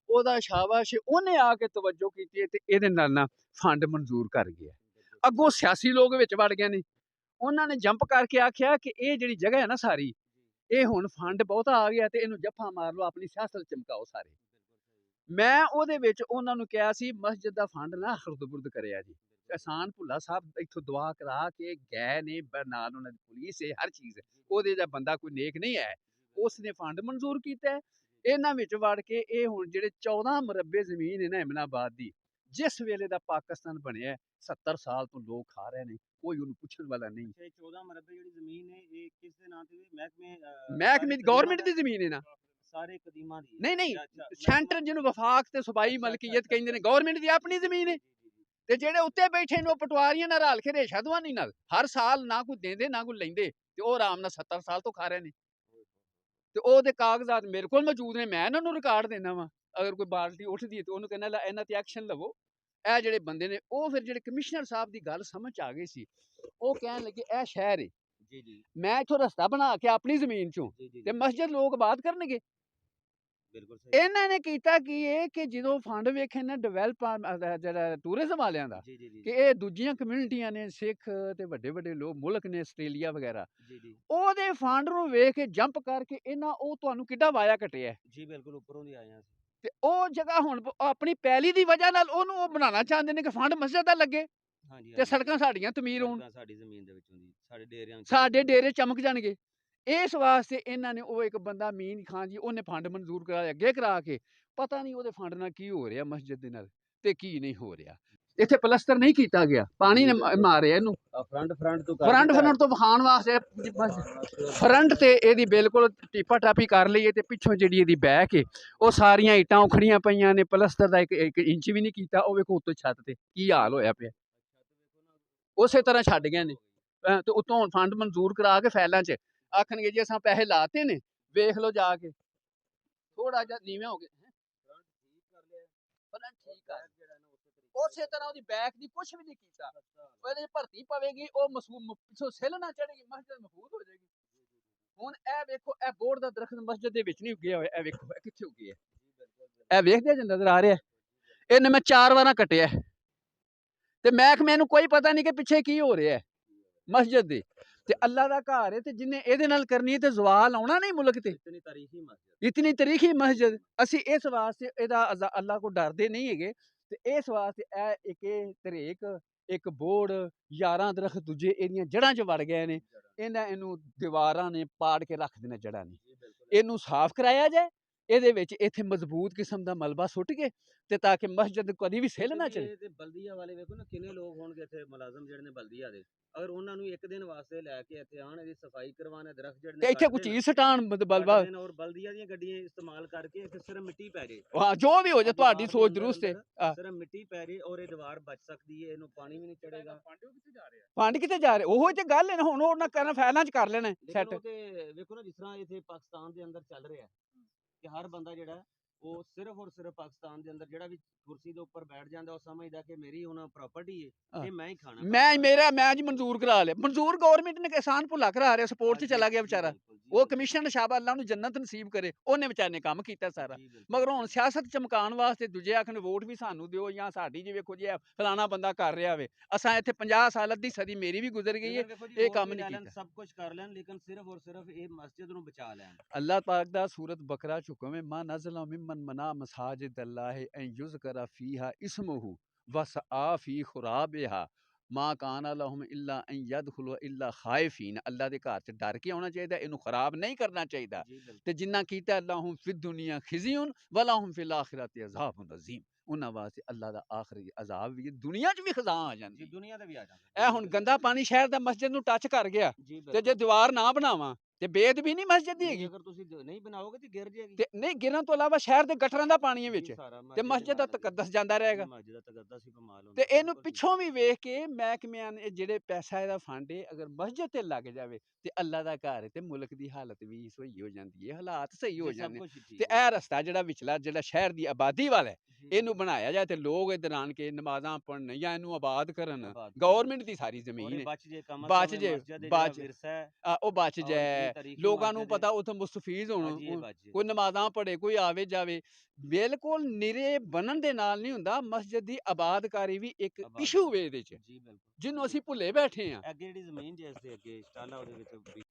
ਉਹਦਾ ਸ਼ਾਬਾਸ਼, ਉਹਨੇ ਆ ਕੇ ਤਵੱਜੋ ਕੀਤੀ ਤੇ ਇਹਦੇ ਨਾਲ ਨਾ ਫੰਡ ਮਨਜ਼ੂਰ ਕਰ ਗਿਆ। ਅੱਗੋਂ ਸਿਆਸੀ ਲੋਕ ਵਿੱਚ ਵੜ ਗਏ ਨੇ, ਉਹਨਾਂ ਨੇ ਜੰਪ ਕਰਕੇ ਆਖਿਆ ਕਿ ਇਹ ਜਿਹੜੀ ਜਗ੍ਹਾ ਹੈ ਨਾ ਸਾਰੀ, ਇਹ ਹੁਣ ਫੰਡ ਬਹੁਤਾ ਆ ਗਿਆ ਤੇ ਇਹਨੂੰ ਜੱਫਾ ਮਾਰ ਲਓ, ਆਪਣੀ ਸਿਆਸਤ ਚਮਕਾਓ ਸਾਰੇ। ਮੈਂ ਉਹਦੇ ਵਿੱਚ ਉਹਨਾਂ ਨੂੰ ਕਿਹਾ ਸੀ ਮਸਜਿਦ ਦਾ ਫੰਡ ਨਾ ਖੁਰਦ-ਬੁਰਦ ਕਰਿਆ ਜੀ। ਅਹਿਸਾਨ ਭੁੱਲਾ ਸਾਹਿਬ ਇੱਥੋਂ ਦੁਆ ਕਰਾ ਕੇ ਗਏ ਨੇ, ਨਾਲ ਉਹਨਾਂ ਦੀ ਪੁਲਿਸ ਹੈ, ਹਰ ਚੀਜ਼ ਹੈ, ਉਹਦੇ ਦਾ ਬੰਦਾ ਕੋਈ ਨੇਕ ਨਹੀਂ ਹੈ, ਉਸਨੇ ਫੰਡ ਮਨਜ਼ੂਰ ਕੀਤਾ। ਇਹਨਾਂ ਵਿੱਚ ਵੜ ਕੇ ਇਹ ਹੁਣ ਜਿਹੜੇ 14 ਮੁਰੱਬੇ ਜ਼ਮੀਨ ਹੈ ਨਾ ਐਮਨਾਬਾਦ ਦੀ, ਜਿਸ ਵੇਲੇ ਦਾ ਪਾਕਿਸਤਾਨ ਬਣਿਆ 70 ਸਾਲ ਤੋਂ ਲੋਕ ਖਾ ਰਹੇ ਨੇ, ਕੋਈ ਉਹਨੂੰ ਪੁੱਛਣ ਵਾਲਾ ਨਹੀਂ। 14 ਮਰਬੇ ਜਿਹੜੀ ਜ਼ਮੀਨ ਹੈ ਇਹ ਕਿਸ ਦੇ ਨਾਂ ਤੇ? ਮਹਿਕਮੇ ਦੀ ਗਵਰਨਮੈਂਟ ਦੀ ਜ਼ਮੀਨ ਹੈ ਨਾ, ਸਾਰੇ ਕਦੀਮਾਂ ਦੀ? ਨਹੀਂ ਸੈਂਟਰ ਜਿਹਨੂੰ ਵਫਾਕ ਤੇ ਸੂਬਾਈ ਮਲਕੀਅਤ ਕਹਿੰਦੇ ਨੇ, ਗਵਰਨਮੈਂਟ ਦੀ ਆਪਣੀ ਜ਼ਮੀਨ ਹੈ। ਤੇ ਜਿਹੜੇ ਉੱਤੇ ਬੈਠੇ ਨੇ ਉਹ ਪਟਵਾਰੀਆਂ ਨਾਲ ਰਲ ਕੇ ਰੇਸ਼ਾ ਦਵਾਨੀ ਨਾਲ ਹਰ ਸਾਲ ਨਾ ਕੋਈ ਦਿੰਦੇ ਨਾ ਕੋਈ ਲੈਂਦੇ, ਤੇ ਉਹ ਆਰਾਮ ਨਾਲ 70 ਸਾਲ ਤੋਂ ਖਾ ਰਹੇ ਨੇ। ਤੇ ਉਹਦੇ ਕਾਗਜ਼ਾਤ ਮੇਰੇ ਕੋਲ ਮੌਜੂਦ ਨੇ, ਮੈਂ ਇਹਨਾਂ ਨੂੰ ਰਿਕਾਰਡ ਦੇਣਾ ਵਾ। ਅਗਰ ਕੋਈ ਬਾਲਟੀ ਉੱਠਦੀ ਹੈ ਤੇ ਉਹਨੂੰ ਕਹਿੰਦਾ ਇਹਨਾਂ ਤੇ ਐਕਸ਼ਨ ਲਵੋ। ਇਹ ਜਿਹੜੇ ਬੰਦੇ ਨੇ ਉਹ ਫਿਰ ਜਿਹੜੇ ਕਮਿਸ਼ਨਰ ਸਾਹਿਬ ਦੀ ਗੱਲ ਸਮਝ ਆ ਗਈ ਸੀ, ਉਹ ਕਹਿਣ ਲੱਗੇ ਇਹ ਸ਼ਹਿਰ ਹੈ ਜੀ ਜੀ, ਮੈਂ ਇੱਥੋਂ ਰਸਤਾ ਬਣਾ ਕੇ ਆਪਣੀ ਜ਼ਮੀਨ ਚੋਂ ਤੇ ਮਸਜਿਦ ਲੋਕ ਆਬਾਦ ਕਰਨਗੇ। ਬਿਲਕੁਲ ਸਹੀ। ਇਹਨਾਂ ਨੇ ਕੀਤਾ ਕੀ ਇਹ ਕਿ ਜਦੋਂ ਫੰਡ ਵੇਖੇ ਨਾ ਡਿਵੈਲਪ ਜਿਹੜਾ ਟੂਰਿਜ਼ਮ ਵਾਲਿਆਂ ਦਾ, ਕਿ ਇਹ ਦੂਜੀਆਂ ਕਮਿਊਨਿਟੀਆਂ ਨੇ, ਸਿੱਖ ਤੇ ਵੱਡੇ ਵੱਡੇ ਲੋਕ ਮੁਲਕ ਨੇ ਆਸਟ੍ਰੇਲੀਆ ਵਗੈਰਾ, ਉਹਦੇ ਫੰਡ ਨੂੰ ਵੇਖ ਕੇ ਜੰਪ ਕਰਕੇ ਇਹਨਾਂ ਉਹ ਤੁਹਾਨੂੰ ਕਿੱਡਾ ਵਾਇਆ ਕੱਟਿਆ ਜੀ। ਬਿਲਕੁਲ ਉੱਪਰੋਂ ਦੀ ਆਏ ਆ ਤੇ ਉਹ ਜਗ੍ਹਾ ਹੁਣ ਆਪਣੀ ਪੈਲੀ ਦੀ ਵਜ੍ਹਾ ਨਾਲ ਉਹਨੂੰ ਉਹ ਬਣਾਉਣਾ ਚਾਹੁੰਦੇ ਨੇ ਕਿ ਫੰਡ ਮਸਜਿਦ ਦਾ ਲੱਗੇ ਤੇ ਸੜਕਾਂ ਸਾਡੀਆਂ ਤਮੀਰ ਹੋਣ, ਸਾਡੀ ਜ਼ਮੀਨ ਦੇ ਵਿੱਚੋਂ ਦੀ ਸਾਡੇ ਡੇਰੇ ਚਮਕ ਜਾਣਗੇ। ਇਸ ਵਾਸਤੇ ਇਹਨਾਂ ਨੇ ਉਹ ਇੱਕ ਬੰਦਾ ਮੀਨ ਖਾਨ ਜੀ, ਉਹਨੇ ਫੰਡ ਮਨਜ਼ੂਰ ਕਰਾਇਆ, ਅੱਗੇ ਕਰਾ ਕੇ ਪਤਾ ਨਹੀਂ ਉਹਦੇ ਫੰਡ ਨਾਲ ਕੀ ਹੋ ਰਿਹਾ ਮਸਜਿਦ ਦੇ ਨਾਲ ਤੇ ਕੀ ਨਹੀਂ ਹੋ ਰਿਹਾ। ਇੱਥੇ ਪਲਸਤਰ ਨਹੀਂ ਕੀਤਾ ਗਿਆ, ਪਾਣੀ ਨੇ ਮਾਰਿਆ ਇਹਨੂੰ। ਫਰੰਟ ਤੋਂ ਵਿਖਾਉਣ ਵਾਸਤੇ ਫਰੰਟ ਤੇ ਇਹਦੀ ਬਿਲਕੁਲ ਟੀਪਾ ਟਾਪੀ ਕਰ ਲਈਏ ਤੇ ਪਿੱਛੋਂ ਜਿਹੜੀ ਇਹਦੀ ਬੈਕ ਹੈ ਉਹ ਸਾਰੀਆਂ ਇੱਟਾਂ ਉਖੜੀਆਂ ਪਈਆਂ ਨੇ, ਪਲਸਤਰ ਦਾ ਇੱਕ ਇੰਚ ਵੀ ਨਹੀਂ ਕੀਤਾ। ਉਹ ਵੇਖੋ ਉੱਤੋਂ ਛੱਤ ਤੇ ਕੀ ਹਾਲ ਹੋਇਆ ਪਿਆ, ਉਸੇ ਤਰ੍ਹਾਂ ਛੱਡ ਗਏ ਨੇ। ਤੇ ਉੱਤੋਂ ਫੰਡ ਮਨਜ਼ੂਰ ਕਰਾ ਕੇ ਫਾਈਲਾਂ 'ਚ ਆਖਣਗੇ ਜੀ ਅਸਾਂ ਪੈਸੇ ਲਾਤੇ ਨੇ, ਵੇਖ ਲਓ ਜਾ ਕੇ। ਥੋੜਾ ਜਿਹਾ ਨੀਵੇਂ ਹੋ ਗਏ, ਠੀਕ ਆ, ਉਸੇ ਤਰ੍ਹਾਂ ਉਹਦੀ ਬੈਕ ਦੀ ਕੁਛ ਵੀ ਨਹੀਂ ਕੀਤਾ। ਉਹਦੇ ਭਰਤੀ ਪਵੇਗੀ, ਉਹ ਪਿੱਛੋਂ ਸਿੱਲ ਨਾ ਚੜੇਗੀ, ਮਸਜਿਦ ਮਹਿਫੂਜ਼ ਹੋ ਜਾਏਗੀ। ਹੁਣ ਇਹ ਵੇਖੋ, ਇਹ ਬੋਰਡ ਦਾ ਦਰਖਤ ਮਸਜਿਦ ਦੇ ਵਿੱਚ ਨਹੀਂ ਉੱਗਿਆ ਹੋਇਆ, ਇਹ ਵੇਖੋ ਇਹ ਕਿੱਥੇ ਉੱਗਿਆ, ਇਹ ਵੇਖਦੇ ਜੇ ਨਜ਼ਰ ਆ ਰਿਹਾ। ਇਹਨੇ ਮੈਂ 4 ਵਾਰਾਂ ਕੱਟਿਆ ਤੇ ਮਹਿਕਮੇ ਨੂੰ ਕੋਈ ਪਤਾ ਨਹੀਂ ਕਿ ਪਿੱਛੇ ਕੀ ਹੋ ਰਿਹਾ ਮਸਜਿਦ ਦੇ। ਤੇ ਅੱਲਾ ਦਾ ਘਰ ਹੈ ਤੇ ਜਿੰਨੇ ਇਹਦੇ ਨਾਲ ਕਰਨੀ ਹੈ ਤੇ ਜ਼ਵਾਲ ਆਉਣਾ ਨਹੀਂ ਮੁਲਕ ਤੇ। ਇਤਨੀ ਤਾਰੀਖੀ ਮਸਜਿਦ, ਅਸੀਂ ਇਸ ਵਾਸਤੇ ਇਹਦਾ ਅੱਲਾ ਕੋ ਡਰਦੇ ਨਹੀਂ ਹੈਗੇ। ਤੇ ਇਸ ਵਾਸਤੇ ਇਹ ਇੱਕ ਤਰੇਕ, ਇੱਕ ਬੋਰਡ, 11 ਦਰਖਤ ਦੂਜੇ ਇਹਦੀਆਂ ਜੜ੍ਹਾਂ 'ਚ ਵੜ ਗਏ ਨੇ। ਇਹਨੂੰ ਦੀਵਾਰਾਂ ਨੇ ਪਾੜ ਕੇ ਰੱਖ ਦੇਣਾ, ਜੜ੍ਹਾਂ ਨੇ। ਇਹਨੂੰ ਸਾਫ਼ ਕਰਾਇਆ ਜਾਏ ਇਹਦੇ ਵਿੱਚ ਇੱਥੇ ਮਜ਼ਬੂਤ ਕਿਸਮ ਦਾ ਮਲਬਾ ਸੁੱਟ ਕੇ ਤੇ ਤਾਂ ਕਿ ਮਸਜਿਦ ਕਦੀ ਵੀ ਸਿੱਲ ਨਾ ਚੜੇ। ਤੇ ਬਲਦੀਆ ਵਾਲੇ ਵੇਖੋ ਨਾ ਕਿੰਨੇ ਲੋਕ ਹੋਣਗੇ ਇੱਥੇ ਮੁਲਾਜ਼ਮ ਜਿਹੜੇ ਨੇ ਬਲਦੀਆ ਦੇ, ਅਗਰ ਉਹਨਾਂ ਨੂੰ ਇੱਕ ਦਿਨ ਵਾਸਤੇ ਲੈ ਕੇ ਇੱਥੇ ਆਣ, ਇਹਦੀ ਸਫਾਈ ਕਰਵਾਉਣ, ਦਰਖਤ ਜਿਹੜੇ ਤੇ ਨੇ ਇੱਥੇ ਕੋਈ ਚੀਜ਼ ਸਟਾਣ ਬਲਬਾ, ਔਰ ਬਲਦੀਆ ਦੀਆਂ ਗੱਡੀਆਂ ਇਸਤੇਮਾਲ ਕਰਕੇ ਇੱਥੇ ਸਿਰਫ ਮਿੱਟੀ ਪੈ ਜੇ, ਹਾਂ ਜੋ ਵੀ ਹੋ ਜਾ, ਤੁਹਾਡੀ ਸੋਚ ਦਰੁਸਤ ਹੈ। ਸਿਰਫ ਮਿੱਟੀ ਪੈ ਜੇ ਔਰ ਇਹ ਦੀਵਾਰ ਬਚ ਸਕਦੀ ਹੈ, ਇਹਨੂੰ ਪਾਣੀ ਵੀ ਨਹੀਂ ਚੜੇਗਾ। ਪੰਡ ਕਿੱਥੇ ਜਾ ਰਹੇ, ਉਹੋ ਤੇ ਗੱਲ ਹੈ ਨਾ, ਹੁਣ ਉਹਨਾਂ ਕਰਨਾ ਫੈਲਾਂ ਚ ਕਰ ਲੈਣਾ ਸੈੱਟ। ਤੇ ਵੇਖੋ ਨਾ ਜਿਸ ਤਰ੍ਹਾਂ ਇੱਥੇ ਪਾਕਿਸਤਾਨ ਦੇ ਅੰਦਰ ਚੱਲ ਰਿਹਾ ਕਿ ਹਰ ਬੰਦਾ ਜਿਹੜਾ ਉਹ ਸਿਰਫ ਔਰ ਸਿਰਫ ਪਾਕਿਸਤਾਨ ਦੇ ਅੰਦਰ ਜਿਹੜਾ ਵੀ ਕੁਰਸੀ ਦੇ ਉੱਪਰ ਬੈਠ ਜਾਂਦਾ ਉਹ ਸਮਝਦਾ ਕਿ ਮੇਰੀ ਹੁਣ ਪ੍ਰਾਪਰਟੀ ਹੈ, ਇਹ ਮੈਂ ਹੀ ਖਾਣਾ, ਮੈਂ ਜੀ ਮਨਜ਼ੂਰ ਕਰਾ ਲਿਆ। ਮਨਜ਼ੂਰ ਗਵਰਨਮੈਂਟ ਨੇ ਕਿਸਾਨ ਭੁੱਲਾ ਕਰਾ ਰਿਹਾ, ਸਪੋਰਟ 'ਚ ਚਲਾ ਗਿਆ ਵਿਚਾਰਾ। ਉਹ ਕਮਿਸ਼ਨ ਸ਼ਾਬਾ ਅੱਲਾ ਨੂੰ ਜੰਨਤ ਨਸੀਬ ਕਰੇ, ਉਹਨੇ ਵਿਚਾਰੇ ਨੇ ਕੰਮ ਕੀਤਾ ਸਾਰਾ। ਮਗਰ ਹੁਣ ਸਿਆਸਤ ਚਮਕਾਉਣ ਵਾਸਤੇ ਦੂਜੇ ਆਖਣ ਵੋਟ ਵੀ ਸਾਨੂੰ ਦਿਓ, ਜਾਂ ਸਾਡੀ ਜੀ ਵੇਖੋ ਜੀ ਫਲਾਣਾ ਬੰਦਾ ਕਰ ਰਿਹਾ ਵੇ। ਅਸਾਂ ਇੱਥੇ 50 ਸਾਲ ਅੱਧੀ ਸਦੀ ਮੇਰੀ ਵੀ ਗੁਜ਼ਰ ਗਈ ਹੈ, ਇਹ ਕੰਮ ਨਹੀਂ ਕੀਤਾ। ਸਭ ਕੁਝ ਕਰ ਲੈਣ ਲੇਕਿਨ ਸਿਰਫ ਔਰ ਸਿਰਫ ਇਹ ਮਸਜਿਦ ਨੂੰ ਬਚਾ ਲੈਣ। ਅੱਲਾਹ ਪਾਕ ਦਾ ਸੂਰਤ ਬਕਰਾ ਚ ਹੁਕਮ ਹੈ, ਮਾ ਨਜ਼ਲਾ ਮਿਮਨ ਮਨਾ ਮਸਾजिद अल्लाह अन युज़करा फीहा इस्मुहु वसआ फी खुराबिहा मां काना लहुम इल्ला अन यदखुलू इल्ला खाइफीन। अल्लाह दे घर च डर के आना चाहिए, इनू खराब नहीं करना चाहिए। ते जिन्ना कीता अल्लाहुम फिद दुनिया खिज़युन वलहुम फिल आखिरति अज़ाबुन अज़ीम। उन्हां वास्ते अल्लाह दा आखिरी अज़ाब भी दुनिया च भी खज़ां आ जांदी, दुनिया ते भी आ जांदा। ए हुण गंदा पानी शहर दा मस्जिद नू टच कर गया ते जे दीवार ना बनावां ਤੇ ਬੇਦ ਵੀ ਨਹੀਂ ਮਸਜਿਦ ਦੀ ਹੈਗੀ। ਅਗਰ ਤੁਸੀਂ ਨਹੀਂ ਬਣਾਓਗੇ ਤੇ ਗਿਰ ਜਾਏਗੀ। ਤੇ ਨਹੀਂ ਗਿਰਨ ਤੋਂ ਇਲਾਵਾ ਸ਼ਹਿਰ ਦੇ ਗਟਰਾਂ ਦਾ ਪਾਣੀ ਹੈ ਵਿੱਚ, ਤੇ ਮਸਜਿਦ ਦਾ ਤਕੱਦਸ ਜਾਂਦਾ ਰਹੇਗਾ। ਮਸਜਿਦ ਦਾ ਤਕੱਦਸ ਹੀ ਕਮਾਲ ਹੁੰਦਾ। ਤੇ ਇਹਨੂੰ ਪਿੱਛੋਂ ਵੀ ਵੇਖ ਕੇ ਮਹਿਕਮਿਆਂ ਨੇ ਜਿਹੜੇ ਪੈਸਾ ਇਹਦਾ ਫੰਡ ਹੈ, ਅਗਰ ਮਸਜਿਦ ਤੇ ਲੱਗ ਜਾਵੇ ਤੇ ਅੱਲਾ ਦਾ ਘਰ ਹੈ ਤੇ ਮੁਲਕ ਦੀ ਹਾਲਤ ਵੀ ਸਹੀ ਹੋ ਜਾਂਦੀ ਹੈ, ਹਾਲਾਤ ਸਹੀ ਹੋ ਜਾਂਦੇ। ਤੇ ਇਹ ਰਸਤਾ ਜਿਹੜਾ ਵਿਚਲਾ ਜਿਹੜਾ ਸ਼ਹਿਰ ਦੀ ਆਬਾਦੀ ਵਾਲਾ ਹੈ, ਇਹਨੂੰ ਬਣਾਇਆ ਜਾਏ ਤੇ ਲੋਕ ਇੱਧਰ ਆਣ ਕੇ ਨਮਾਜ਼ਾਂ ਪੜ੍ਹਨ ਜਾਂ ਇਹਨੂੰ ਆਬਾਦ ਕਰਨ। ਗਵਰਨਮੈਂਟ ਦੀ ਸਾਰੀ ਜ਼ਮੀਨ ਹੈ, ਬਚ ਜੇ ਉਹ ਬਚ ਜਾਏ, ਲੋਕਾਂ ਨੂੰ ਪਤਾ ਉੱਥੇ ਮੁਸਤਫੀਜ਼ ਹੋਣ, ਕੋਈ ਨਮਾਜ਼ਾਂ ਪੜ੍ਹੇ, ਕੋਈ ਆਵੇ ਜਾਵੇ। ਬਿਲਕੁਲ ਨਿਰੇ ਬਣਨ ਦੇ ਨਾਲ ਨਹੀਂ ਹੁੰਦਾ, ਮਸਜਿਦ ਦੀ ਆਬਾਦਕਾਰੀ ਵੀ ਇੱਕ ਇਸ਼ੂ ਵੇ ਇਹਦੇ ਚ, ਜਿਹਨੂੰ ਅਸੀਂ ਭੁੱਲੇ ਬੈਠੇ ਹਾਂ। ਅੱਗੇ ਜਿਹੜੀ ਜ਼ਮੀਨ ਜਿਸ ਦੇ ਅੱਗੇ ਸਟਾਲਾ ਉਹਦੇ ਵਿੱਚ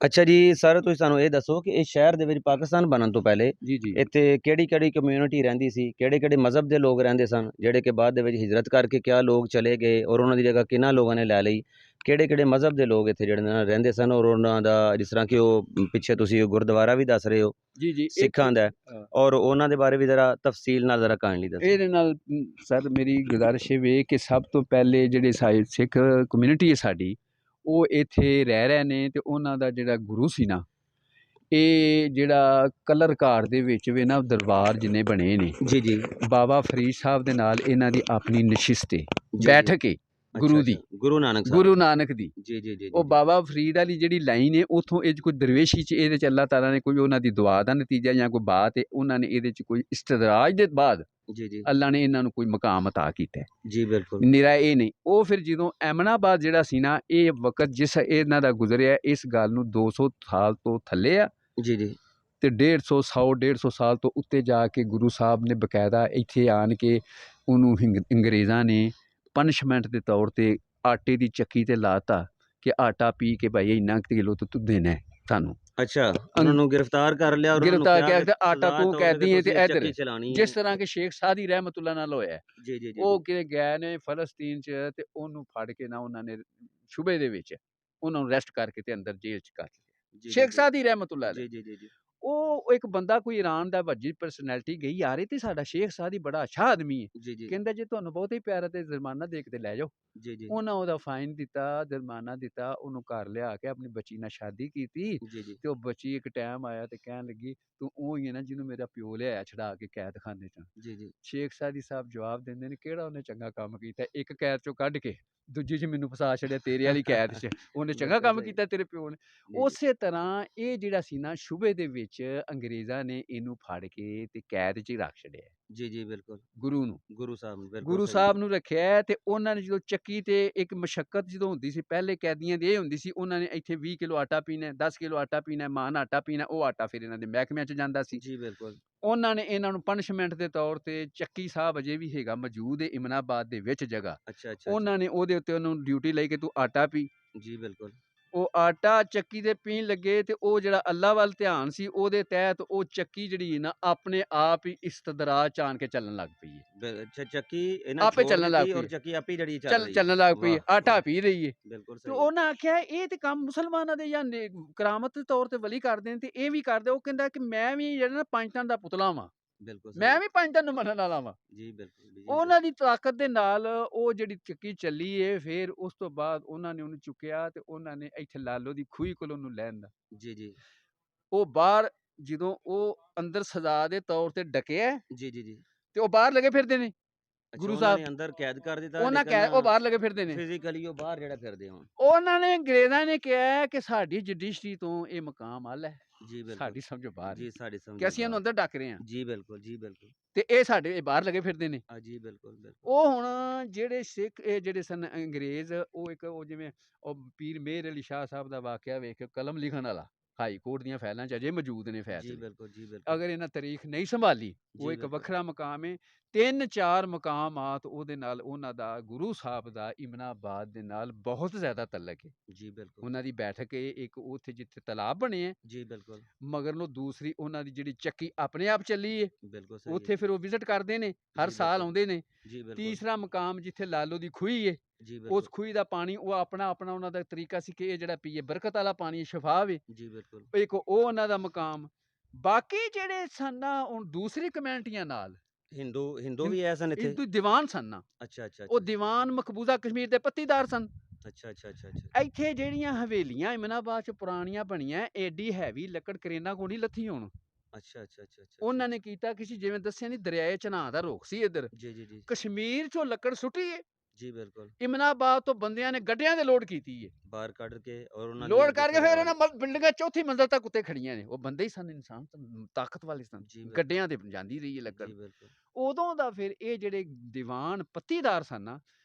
ਅੱਛਾ ਜੀ ਸਰ, ਤੁਸੀਂ ਸਾਨੂੰ ਇਹ ਦੱਸੋ ਕਿ ਇਹ ਸ਼ਹਿਰ ਦੇ ਵਿੱਚ ਪਾਕਿਸਤਾਨ ਬਣਨ ਤੋਂ ਪਹਿਲੇ ਇੱਥੇ ਕਿਹੜੀ ਕਮਿਊਨਿਟੀ ਰਹਿੰਦੀ ਸੀ, ਕਿਹੜੇ ਮਜ਼ਹਬ ਦੇ ਲੋਕ ਰਹਿੰਦੇ ਸਨ, ਜਿਹੜੇ ਕਿ ਬਾਅਦ ਦੇ ਵਿੱਚ ਹਿਜਰਤ ਕਰਕੇ ਕਿਆ ਲੋਕ ਚਲੇ ਗਏ ਔਰ ਉਹਨਾਂ ਦੀ ਜਗ੍ਹਾ ਕਿਹਨਾਂ ਲੋਕਾਂ ਨੇ ਲੈ ਲਈ, ਕਿਹੜੇ ਮਜ਼ਹਬ ਦੇ ਲੋਕ ਇੱਥੇ ਜਿਹੜੇ ਰਹਿੰਦੇ ਸਨ, ਔਰ ਉਹਨਾਂ ਦਾ ਜਿਸ ਤਰ੍ਹਾਂ ਕਿ ਉਹ ਪਿੱਛੇ ਤੁਸੀਂ ਗੁਰਦੁਆਰਾ ਵੀ ਦੱਸ ਰਹੇ ਹੋ ਸਿੱਖਾਂ ਦਾ, ਔਰ ਉਹਨਾਂ ਦੇ ਬਾਰੇ ਵੀ ਜ਼ਰਾ ਤਫਸੀਲ ਨਾਲ ਜ਼ਰਾ ਕਾਇੰਡਲੀ ਦੱਸੋ। ਇਹਦੇ ਨਾਲ ਸਰ ਮੇਰੀ ਗੁਜ਼ਾਰਿਸ਼ ਇਹ ਵੇ ਕਿ ਸਭ ਤੋਂ ਪਹਿਲੇ ਜਿਹੜੇ ਸਿੱਖ ਕਮਿਊਨਿਟੀ ਹੈ ਸਾਡੀ, ਉਹ ਇੱਥੇ ਰਹਿ ਰਹੇ ਨੇ, ਤੇ ਉਹਨਾਂ ਦਾ ਜਿਹੜਾ ਗੁਰੂ ਸੀ ਨਾ, ਇਹ ਜਿਹੜਾ ਕਲਰ ਘਾਟ ਦੇ ਵਿੱਚ ਵੀ ਨਾ ਦਰਬਾਰ ਜਿੰਨੇ ਬਣੇ ਨੇ, ਬਾਬਾ ਫਰੀਦ ਸਾਹਿਬ ਦੇ ਨਾਲ ਇਹਨਾਂ ਦੀ ਆਪਣੀ ਨਸ਼ਿਸਤ ਹੈ, ਬੈਠਕ ਹੈ ਗੁਰੂ ਦੀ, ਗੁਰੂ ਨਾਨਕ ਦੀ। ਉਹ ਬਾਬਾ ਫਰੀਦ ਵਾਲੀ ਜਿਹੜੀ ਲਾਈਨ ਹੈ, ਉੱਥੋਂ ਇਹ ਕੋਈ ਦਰਵੇਸ਼ੀ ਚ ਇਹਦੇ ਚ ਅੱਲਾਹ ਤਾਲਾ ਨੇ ਕੋਈ ਉਹਨਾਂ ਦੀ ਦੁਆ ਦਾ ਨਤੀਜਾ ਜਾਂ ਕੋਈ ਬਾਤ ਹੈ, ਉਹਨਾਂ ਨੇ ਇਹਦੇ ਚ ਕੋਈ ਇਸਤਦਰਾਜ ਦੇ ਬਾਅਦ ਅੱਲਾ ਨੇ ਇਹਨਾਂ ਨੂੰ ਕੋਈ ਮਕਾਮ ਅਤਾ ਕੀਤਾ ਹੈ। ਨਿਰਾ ਇਹ ਨਹੀਂ, ਉਹ ਫਿਰ ਜਦੋਂ ਐਮਨਾਬਾਦ ਜਿਹੜਾ ਸੀ ਨਾ, ਇਹ ਵਕਤ ਜਿਸ ਇਹਨਾਂ ਦਾ ਗੁਜ਼ਰਿਆ, ਇਸ ਗੱਲ ਨੂੰ 200 ਸਾਲ ਤੋਂ ਥੱਲੇ ਆ ਤੇ 150 ਸਾਲ ਤੋਂ ਉੱਤੇ ਜਾ ਕੇ ਗੁਰੂ ਸਾਹਿਬ ਨੇ ਬਕਾਇਦਾ ਇੱਥੇ ਆਣ ਕੇ ਉਹਨੂੰ ਅੰਗਰੇਜ਼ਾਂ ਨੇ ਪਨਿਸ਼ਮੈਂਟ ਦੇ ਤੌਰ ਤੇ ਆਟੇ ਦੀ ਚੱਕੀ ਤੇ ਲਾਤਾ ਕਿ ਆਟਾ ਪੀ ਕੇ ਭਾਈ ਇੰਨਾ ਕਿਲੋ ਤੋਂ ਤੂੰ ਦੇਣਾ ਸਾਨੂੰ। ਅੱਛਾ, ਉਹਨਾਂ ਨੂੰ ਗ੍ਰਿਫਤਾਰ ਕਰ ਲਿਆ, ਗ੍ਰਿਫਤਾਰ ਕੀਤਾ, ਆਟਾ ਤੂੰ ਕਹਿਦੀ ਹੈ ਤੇ ਇਧਰ ਜਿਸ ਤਰ੍ਹਾਂ ਕਿ ਸ਼ੇਖ ਸਾਦੀ ਰਹਿਮਤੁल्लाह ਨਾਲ ਹੋਇਆ, ਉਹ ਕਿ ਗਏ ਨੇ ਫਲਸਤੀਨ ਚ ਤੇ ਉਹਨੂੰ ਫੜ ਕੇ ਨਾ ਉਹਨਾਂ ਨੇ ਸ਼ੁਬੇ ਦੇ ਵਿੱਚ ਉਹਨਾਂ ਨੂੰ ਅਰੈਸਟ ਕਰਕੇ ਤੇ ਅੰਦਰ ਜੇਲ੍ਹ ਚ ਕਰ ਲਿਆ। ਸ਼ੇਖ ਸਾਦੀ ਰਹਿਮਤੁल्लाह ਜੀ ਅਲੈਹ। ਜੀ ਜੀ ਉਹ ਇੱਕ ਬੰਦਾ ਕੋਈ ਈਰਾਨ ਦਾ ਵੱਡੀ ਪਰਸਨੈਲਿਟੀ ਗਈ, ਯਾਰ ਇਹ ਤੇ ਸਾਡਾ ਸ਼ੇਖ ਸਾਦੀ ਬੜਾ ਅੱਛਾ ਆਦਮੀ ਹੈ, ਜੀ ਜੀ ਕਹਿੰਦਾ ਜੇ ਤੁਹਾਨੂੰ ਬਹੁਤ ਹੀ ਪਿਆਰਾ ਤੇ ਜੁਰਮਾਨਾ ਦੇ ਕੇ ਤੇ ਲੈ ਜਾਓ। ਜੀ ਜੀ ਉਹਨਾਂ ਉਹਦਾ ਫਾਈਨ ਦਿੱਤਾ, ਜੁਰਮਾਨਾ ਦਿੱਤਾ, ਉਹਨੂੰ ਘਰ ਲਿਆ ਕੇ ਆਪਣੀ ਬੱਚੀ ਨਾਲ ਸ਼ਾਦੀ ਕੀਤੀ। ਜੀ ਜੀ ਤੇ ਉਹ ਬੱਚੀ ਇੱਕ ਟਾਈਮ ਆਇਆ ਤੇ ਕਹਿਣ ਲੱਗੀ ਤੂੰ ਉਹ ਹੀ ਹੈ ਨਾ ਜਿਹਨੂੰ ਮੇਰਾ ਪਿਓ ਲਿਆਇਆ ਛਡਾ ਕੇ ਕੈਦਖਾਨੇ ਚੋਂ। ਜੀ ਜੀ ਸ਼ੇਖ ਸਾਦੀ ਸਾਹਿਬ ਜਵਾਬ ਦਿੰਦੇ ਨੇ ਕਿਹੜਾ ਉਹਨੇ ਚੰਗਾ ਕੰਮ ਕੀਤਾ, ਇੱਕ ਕੈਦ ਚੋਂ ਕੱਢ ਕੇ ਦੂਜੀ 'ਚ ਮੈਨੂੰ ਫਸਾ ਛੱਡਿਆ ਤੇਰੇ ਵਾਲੀ ਕੈਦ 'ਚ, ਉਹਨੇ ਚੰਗਾ ਬਿਲਕੁਲ ਕੰਮ ਸਹੀ। ਕੀਤਾ ਤੇਰੇ ਪਿਓ ਨੇ। ਜੀ ਜੀ ਉਸੇ ਤਰ੍ਹਾਂ ਇਹ ਜਿਹੜਾ ਸੀ ਨਾ ਸ਼ੁਬੇ ਦੇ ਵਿੱਚ ਅੰਗਰੇਜ਼ਾਂ ਨੇ ਇਹਨੂੰ ਫੜ ਕੇ ਤੇ ਕੈਦ 'ਚ ਹੀ ਰੱਖ ਛੱਡਿਆ ਜੀ ਜੀ ਬਿਲਕੁਲ ਗੁਰੂ ਨੂੰ। ਗੁਰੂ ਸਾਹਿਬ ਨੂੰ, ਬਿਲਕੁਲ ਗੁਰੂ ਸਹੀ। ਸਾਹਿਬ ਨੂੰ ਰੱਖਿਆ ਤੇ ਉਹਨਾਂ ਨੇ ਜਦੋਂ ਚੱਕੀ ਤੇ ਇੱਕ ਮਸ਼ੱਕਤ ਜਦੋਂ ਹੁੰਦੀ ਸੀ ਪਹਿਲੇ ਕੈਦੀਆਂ ਦੀ ਇਹ ਹੁੰਦੀ ਸੀ, ਉਹਨਾਂ ਨੇ ਇੱਥੇ 20 ਕਿਲੋ ਆਟਾ ਪੀਣਾ, 10 ਕਿਲੋ ਆਟਾ ਪੀਣਾ, ਮਾਨ ਆਟਾ ਪੀਣਾ, ਉਹ ਆਟਾ ਫਿਰ ਇਹਨਾਂ ਦੇ ਮਹਿਕਮਿਆਂ 'ਚ ਜਾਂਦਾ ਸੀ। ਜੀ ਬਿਲਕੁਲ ਉਹਨਾਂ ਨੇ ਇਹਨਾਂ ਨੂੰ ਪਨਿਸ਼ਮੈਂਟ ਦੇ ਤੌਰ ਤੇ ਚੱਕੀ ਸਾਹਿਬ ਅਜੇ ਵੀ ਹੈਗਾ ਮੌਜੂਦ ਹੈ ਇਮਨਾਬਾਦ ਦੇ ਵਿੱਚ ਜਗ੍ਹਾ, ਅੱਛਾ ਅੱਛਾ ਉਹਨਾਂ ਨੇ ਉਹਦੇ ਉੱਤੇ ਉਹਨੂੰ ਡਿਊਟੀ ਲਈ ਕਿ ਤੂੰ ਆਟਾ ਪੀ। ਜੀ ਬਿਲਕੁਲ ਉਹ ਆਟਾ ਚੱਕੀ ਦੇ ਪੀਣ ਲੱਗੇ ਤੇ ਉਹ ਜਿਹੜਾ ਅੱਲਾ ਵੱਲ ਧਿਆਨ ਸੀ ਉਹਦੇ ਤਹਿਤ ਉਹ ਚੱਕੀ ਜਿਹੜੀ ਨਾ ਆਪਣੇ ਆਪ ਹੀ ਇਸਤਦਰਾਜ ਚ ਆਣ ਕੇ ਚੱਲਣ ਲੱਗ ਪਈ ਹੈ। ਅੱਛਾ ਚੱਕੀ ਇਹਨਾਂ ਆਪੇ ਛੋੜ ਚੱਲਣ ਲੱਗ ਦਿੱਤੀ ਪਈ ਔਰ ਚੱਕੀ ਆਪੇ ਜਿਹੜੀ ਚੱਲ ਚੱਲ ਰਹੀ ਹੈ। ਚੱਲਣ ਲੱਗ ਪਈ ਹੈ, ਵਾਹ ਆਟਾ ਵਾਹ ਪੀ ਰਹੀ ਹੈ। ਬਿਲकुल ਤੇ सही ਉਹਨਾਂ ਆਖਿਆ ਇਹ ਤੇ ਕੰਮ ਮੁਸਲਮਾਨਾਂ ਦੇ ਜਾਂ ਕਰਾਮਤ ਦੇ ਤੌਰ ਤੇ ਵਲੀ ਕਰਦੇ ਨੇ ਤੇ ਇਹ ਵੀ ਕਰਦੇ। ਉਹ ਕਹਿੰਦਾ ਕਿ ਮੈਂ ਵੀ ਜਿਹੜਾ ਨਾ ਪੰਜ ਤਨ ਦਾ ਪੁਤਲਾ ਵਾਂ, बिल्कुल ਮੈਂ सही ਵੀ ਪੰਜ ਤਨ ਨੂੰ ਮੰਨਣ ਵਾਲਾ ਵਾਂ। जी बिल्कुल जी ਉਹਨਾਂ ਦੀ ਤਾਕਤ ਦੇ ਨਾਲ ਉਹ ਜਿਹੜੀ ਚੱਕੀ ਚੱਲੀ ਏ। ਫਿਰ ਉਸ ਤੋਂ ਬਾਅਦ ਉਹਨਾਂ ਨੇ ਉਹਨੂੰ ਚੁੱਕਿਆ ਤੇ ਉਹਨਾਂ ਨੇ ਇੱਥੇ ਲਾਲੋ ਦੀ ਖੂਹੀ ਕੋਲ ਉਹਨੂੰ ਲੈਣ ਦਾ जी जी ਉਹ ਬਾਹਰ ਜਦੋਂ ਉਹ ਅੰਦਰ ਸਜ਼ਾ ਦੇ ਤੌਰ ਤੇ ਡਕਿਆ जी जी जी ਤੇ ਉਹ ਬਾਹਰ ਲੱਗੇ ਫਿਰਦੇ ਨੇ अच्छा ਗੁਰੂ उन्होंने ਸਾਹਿਬ। अंदर कैद कर दिता ਉਹਨਾਂ लेकिन ਕਹਿ ਉਹ ਬਾਹਰ ਲੱਗੇ ਫਿਰਦੇ ਨੇ। फिजिकली वो बाहर जेड़ा फिरदे होण ਉਹਨਾਂ ਨੇ ਅੰਗਰੇਜ਼ਾਂ ਨੇ ਕਿਹਾ ਕਿ ਸਾਡੀ ਜੁਡੀਸ਼ਰੀ ਤੋਂ ਇਹ ਮਕਾਮ ਆਲਾ ਹੈ, जी बिल्कुल ਸਾਡੀ ਸਮਝੋ ਬਾਹਰ जी ਹੈ साड़ी ਕਿ समझ ਅਸੀਂ ਇਹਨੂੰ ਅੰਦਰ ਡੱਕ ਰਹੇ ਹਾਂ जी बिल्कुल ਤੇ ਇਹ ਸਾਡੇ ਬਾਹਰ ਲੱਗੇ ਫਿਰਦੇ ਨੇ। जी बिल्कुल बिल्कुल ਉਹ ਹੁਣ ਜਿਹੜੇ ਸਿੱਖ ਇਹ ਜਿਹੜੇ ਸਨ ਅੰਗਰੇਜ਼, ਉਹ ਇੱਕ ਉਹ ਜਿਵੇਂ ਉਹ ਪੀਰ ਮੇਹਰ ਅਲੀ ਸ਼ਾਹ ਸਾਹਿਬ ਦਾ ਵਾਕਿਆ ਵੇਖ ਕੇ ਕਲਮ ਲਿਖਣ ਵਾਲਾ ਹਾਈ ਕੋਰਟ ਦੀਆਂ ਫਾਈਲਾਂ 'ਚ ਅਜੇ ਮੌਜੂਦ ਨੇ जी ਫੈਸਲੇ। बिल्कुल ਅਗਰ ਇਹਨਾਂ ਤਾਰੀਖ ਨਹੀਂ ਸੰਭਾਲੀ ਉਹ जी ਇੱਕ बिल्कुल ਵੱਖਰਾ ਮਕਾਮ ਹੈ। 3-4 ਮਕਾਮਾਤ ਉਹਦੇ ਨਾਲ ਉਹਨਾਂ ਦਾ ਗੁਰੂ ਸਾਹਿਬ ਦਾ ਇਮਨਾਬਾਦ ਦੇ ਨਾਲ ਬਹੁਤ ਜ਼ਿਆਦਾ ਤਲਕ ਹੈ। जी बिल्कुल ਉਹਨਾਂ ਦੀ ਬੈਠਕ ਹੈ ਇੱਕ ਉੱਥੇ ਜਿੱਥੇ ਤਲਾਬ ਬਣੇ ਹੈ, जी बिल्कुल ਮਗਰਲੋਂ ਦੂਸਰੀ ਉਹਨਾਂ ਦੀ ਜਿਹੜੀ ਚੱਕੀ ਆਪਣੇ ਆਪ ਚੱਲੀ ਹੈ, बिल्कुल सही ਉੱਥੇ है ਫਿਰ ਉਹ ਵਿਜ਼ਿਟ ਕਰਦੇ ਨੇ, ਹਰ जी ਸਾਲ बिल्कुल ਆਉਂਦੇ ਨੇ। जी बिल्कुल ਤੀਸਰਾ ਮਕਾਮ ਜਿੱਥੇ ਲਾਲੋ ਦੀ ਖੂਹੀ ਹੈ, जी ਉਸ बिल्कुल ਖੂਹੀ ਦਾ ਪਾਣੀ ਉਹ ਆਪਣਾ ਆਪਣਾ ਉਹਨਾਂ ਦਾ ਤਰੀਕਾ ਸੀ ਕਿ ਇਹ ਜਿਹੜਾ ਪੀਏ ਬਰਕਤ ਵਾਲਾ ਪਾਣੀ ਸ਼ਫਾਫ ਹੈ। जी बिल्कुल ਇੱਕ ਉਹ ਉਹਨਾਂ ਦਾ ਮਕਾਮ। ਬਾਕੀ ਜਿਹੜੇ ਸਨ ਨਾ ਹੁਣ ਦੂਸਰੀ ਕਮਿਊਨਿਟੀਆਂ ਨਾਲ हिंदू हिंदू भी है सन इथे ਹਿੰਦੂ ਦੀਵਾਨ ਸਨ ਨਾ, अच्छा अच्छा ਉਹ ਦੀਵਾਨ ਮਕਬੂਜ਼ਾ ਕਸ਼ਮੀਰ ਦੇ ਪੱਤੀਦਾਰ ਸਨ। अच्छा अच्छा अच्छा अच्छा ਇੱਥੇ ਜਿਹੜੀਆਂ ਹਵੇਲੀਆਂ ਇਮਨਾਬਾਦ ਚ ਪੁਰਾਣੀਆਂ ਬਣੀਆਂ ਏਡੀ ਹੈਵੀ ਲੱਕੜ ਕਰੇਨਾ ਕੋਲ ਨਹੀਂ ਲੱਥੀ ਹੁਣ। अच्छा अच्छा अच्छा अच्छा ਉਹਨਾਂ ਨੇ ਕੀਤਾ ਕਿਸੇ ਜਿਵੇਂ ਦੱਸਿਆ ਨਹੀਂ ਦਰਿਆਏ ਚਨਾਹ ਦਾ ਰੁੱਖ ਸੀ ਇੱਧਰ, जी जी जी ਕਸ਼ਮੀਰ ਚੋਂ ਲੱਕੜ ਸੁੱਟੀ ਏ, जी बिल्कुल ਇਮਨਾਬਾਦ ਤੋਂ ਬੰਦਿਆਂ ਨੇ ਗੱਡਿਆਂ ਦੇ ਲੋਡ ਕੀਤੀ ਏ, बाहर कट के और उन्होंने ਲੋਡ ਕਰਕੇ ਫਿਰ ਉਹਨਾਂ ਬਿਲਡਿੰਗਾਂ ਚੌਥੀ ਮੰਜ਼ਲ ਤੱਕ ਉੱਤੇ ਖੜੀਆਂ ਨੇ। ਉਹ ਬੰਦੇ ਹੀ ਸਨ, ਇਨਸਾਨ ਸਨ, ਤਾਕਤ ਵਾਲੇ ਸਨ, ਜੀ ਬਿਲਕੁਲ। ਗੱਡਿਆਂ ਤੇ ਜਾਂਦੀ ਰਹੀ ਏ ਲੱਕੜ। जी बिल्कुल ਉਦੋਂ ਦਾ ਫਿਰ ਇਹ ਜਿਹੜੇ ਦੀਵਾਨ ਪੱਤੀਦਾਰ ਸਨ ਨਾ,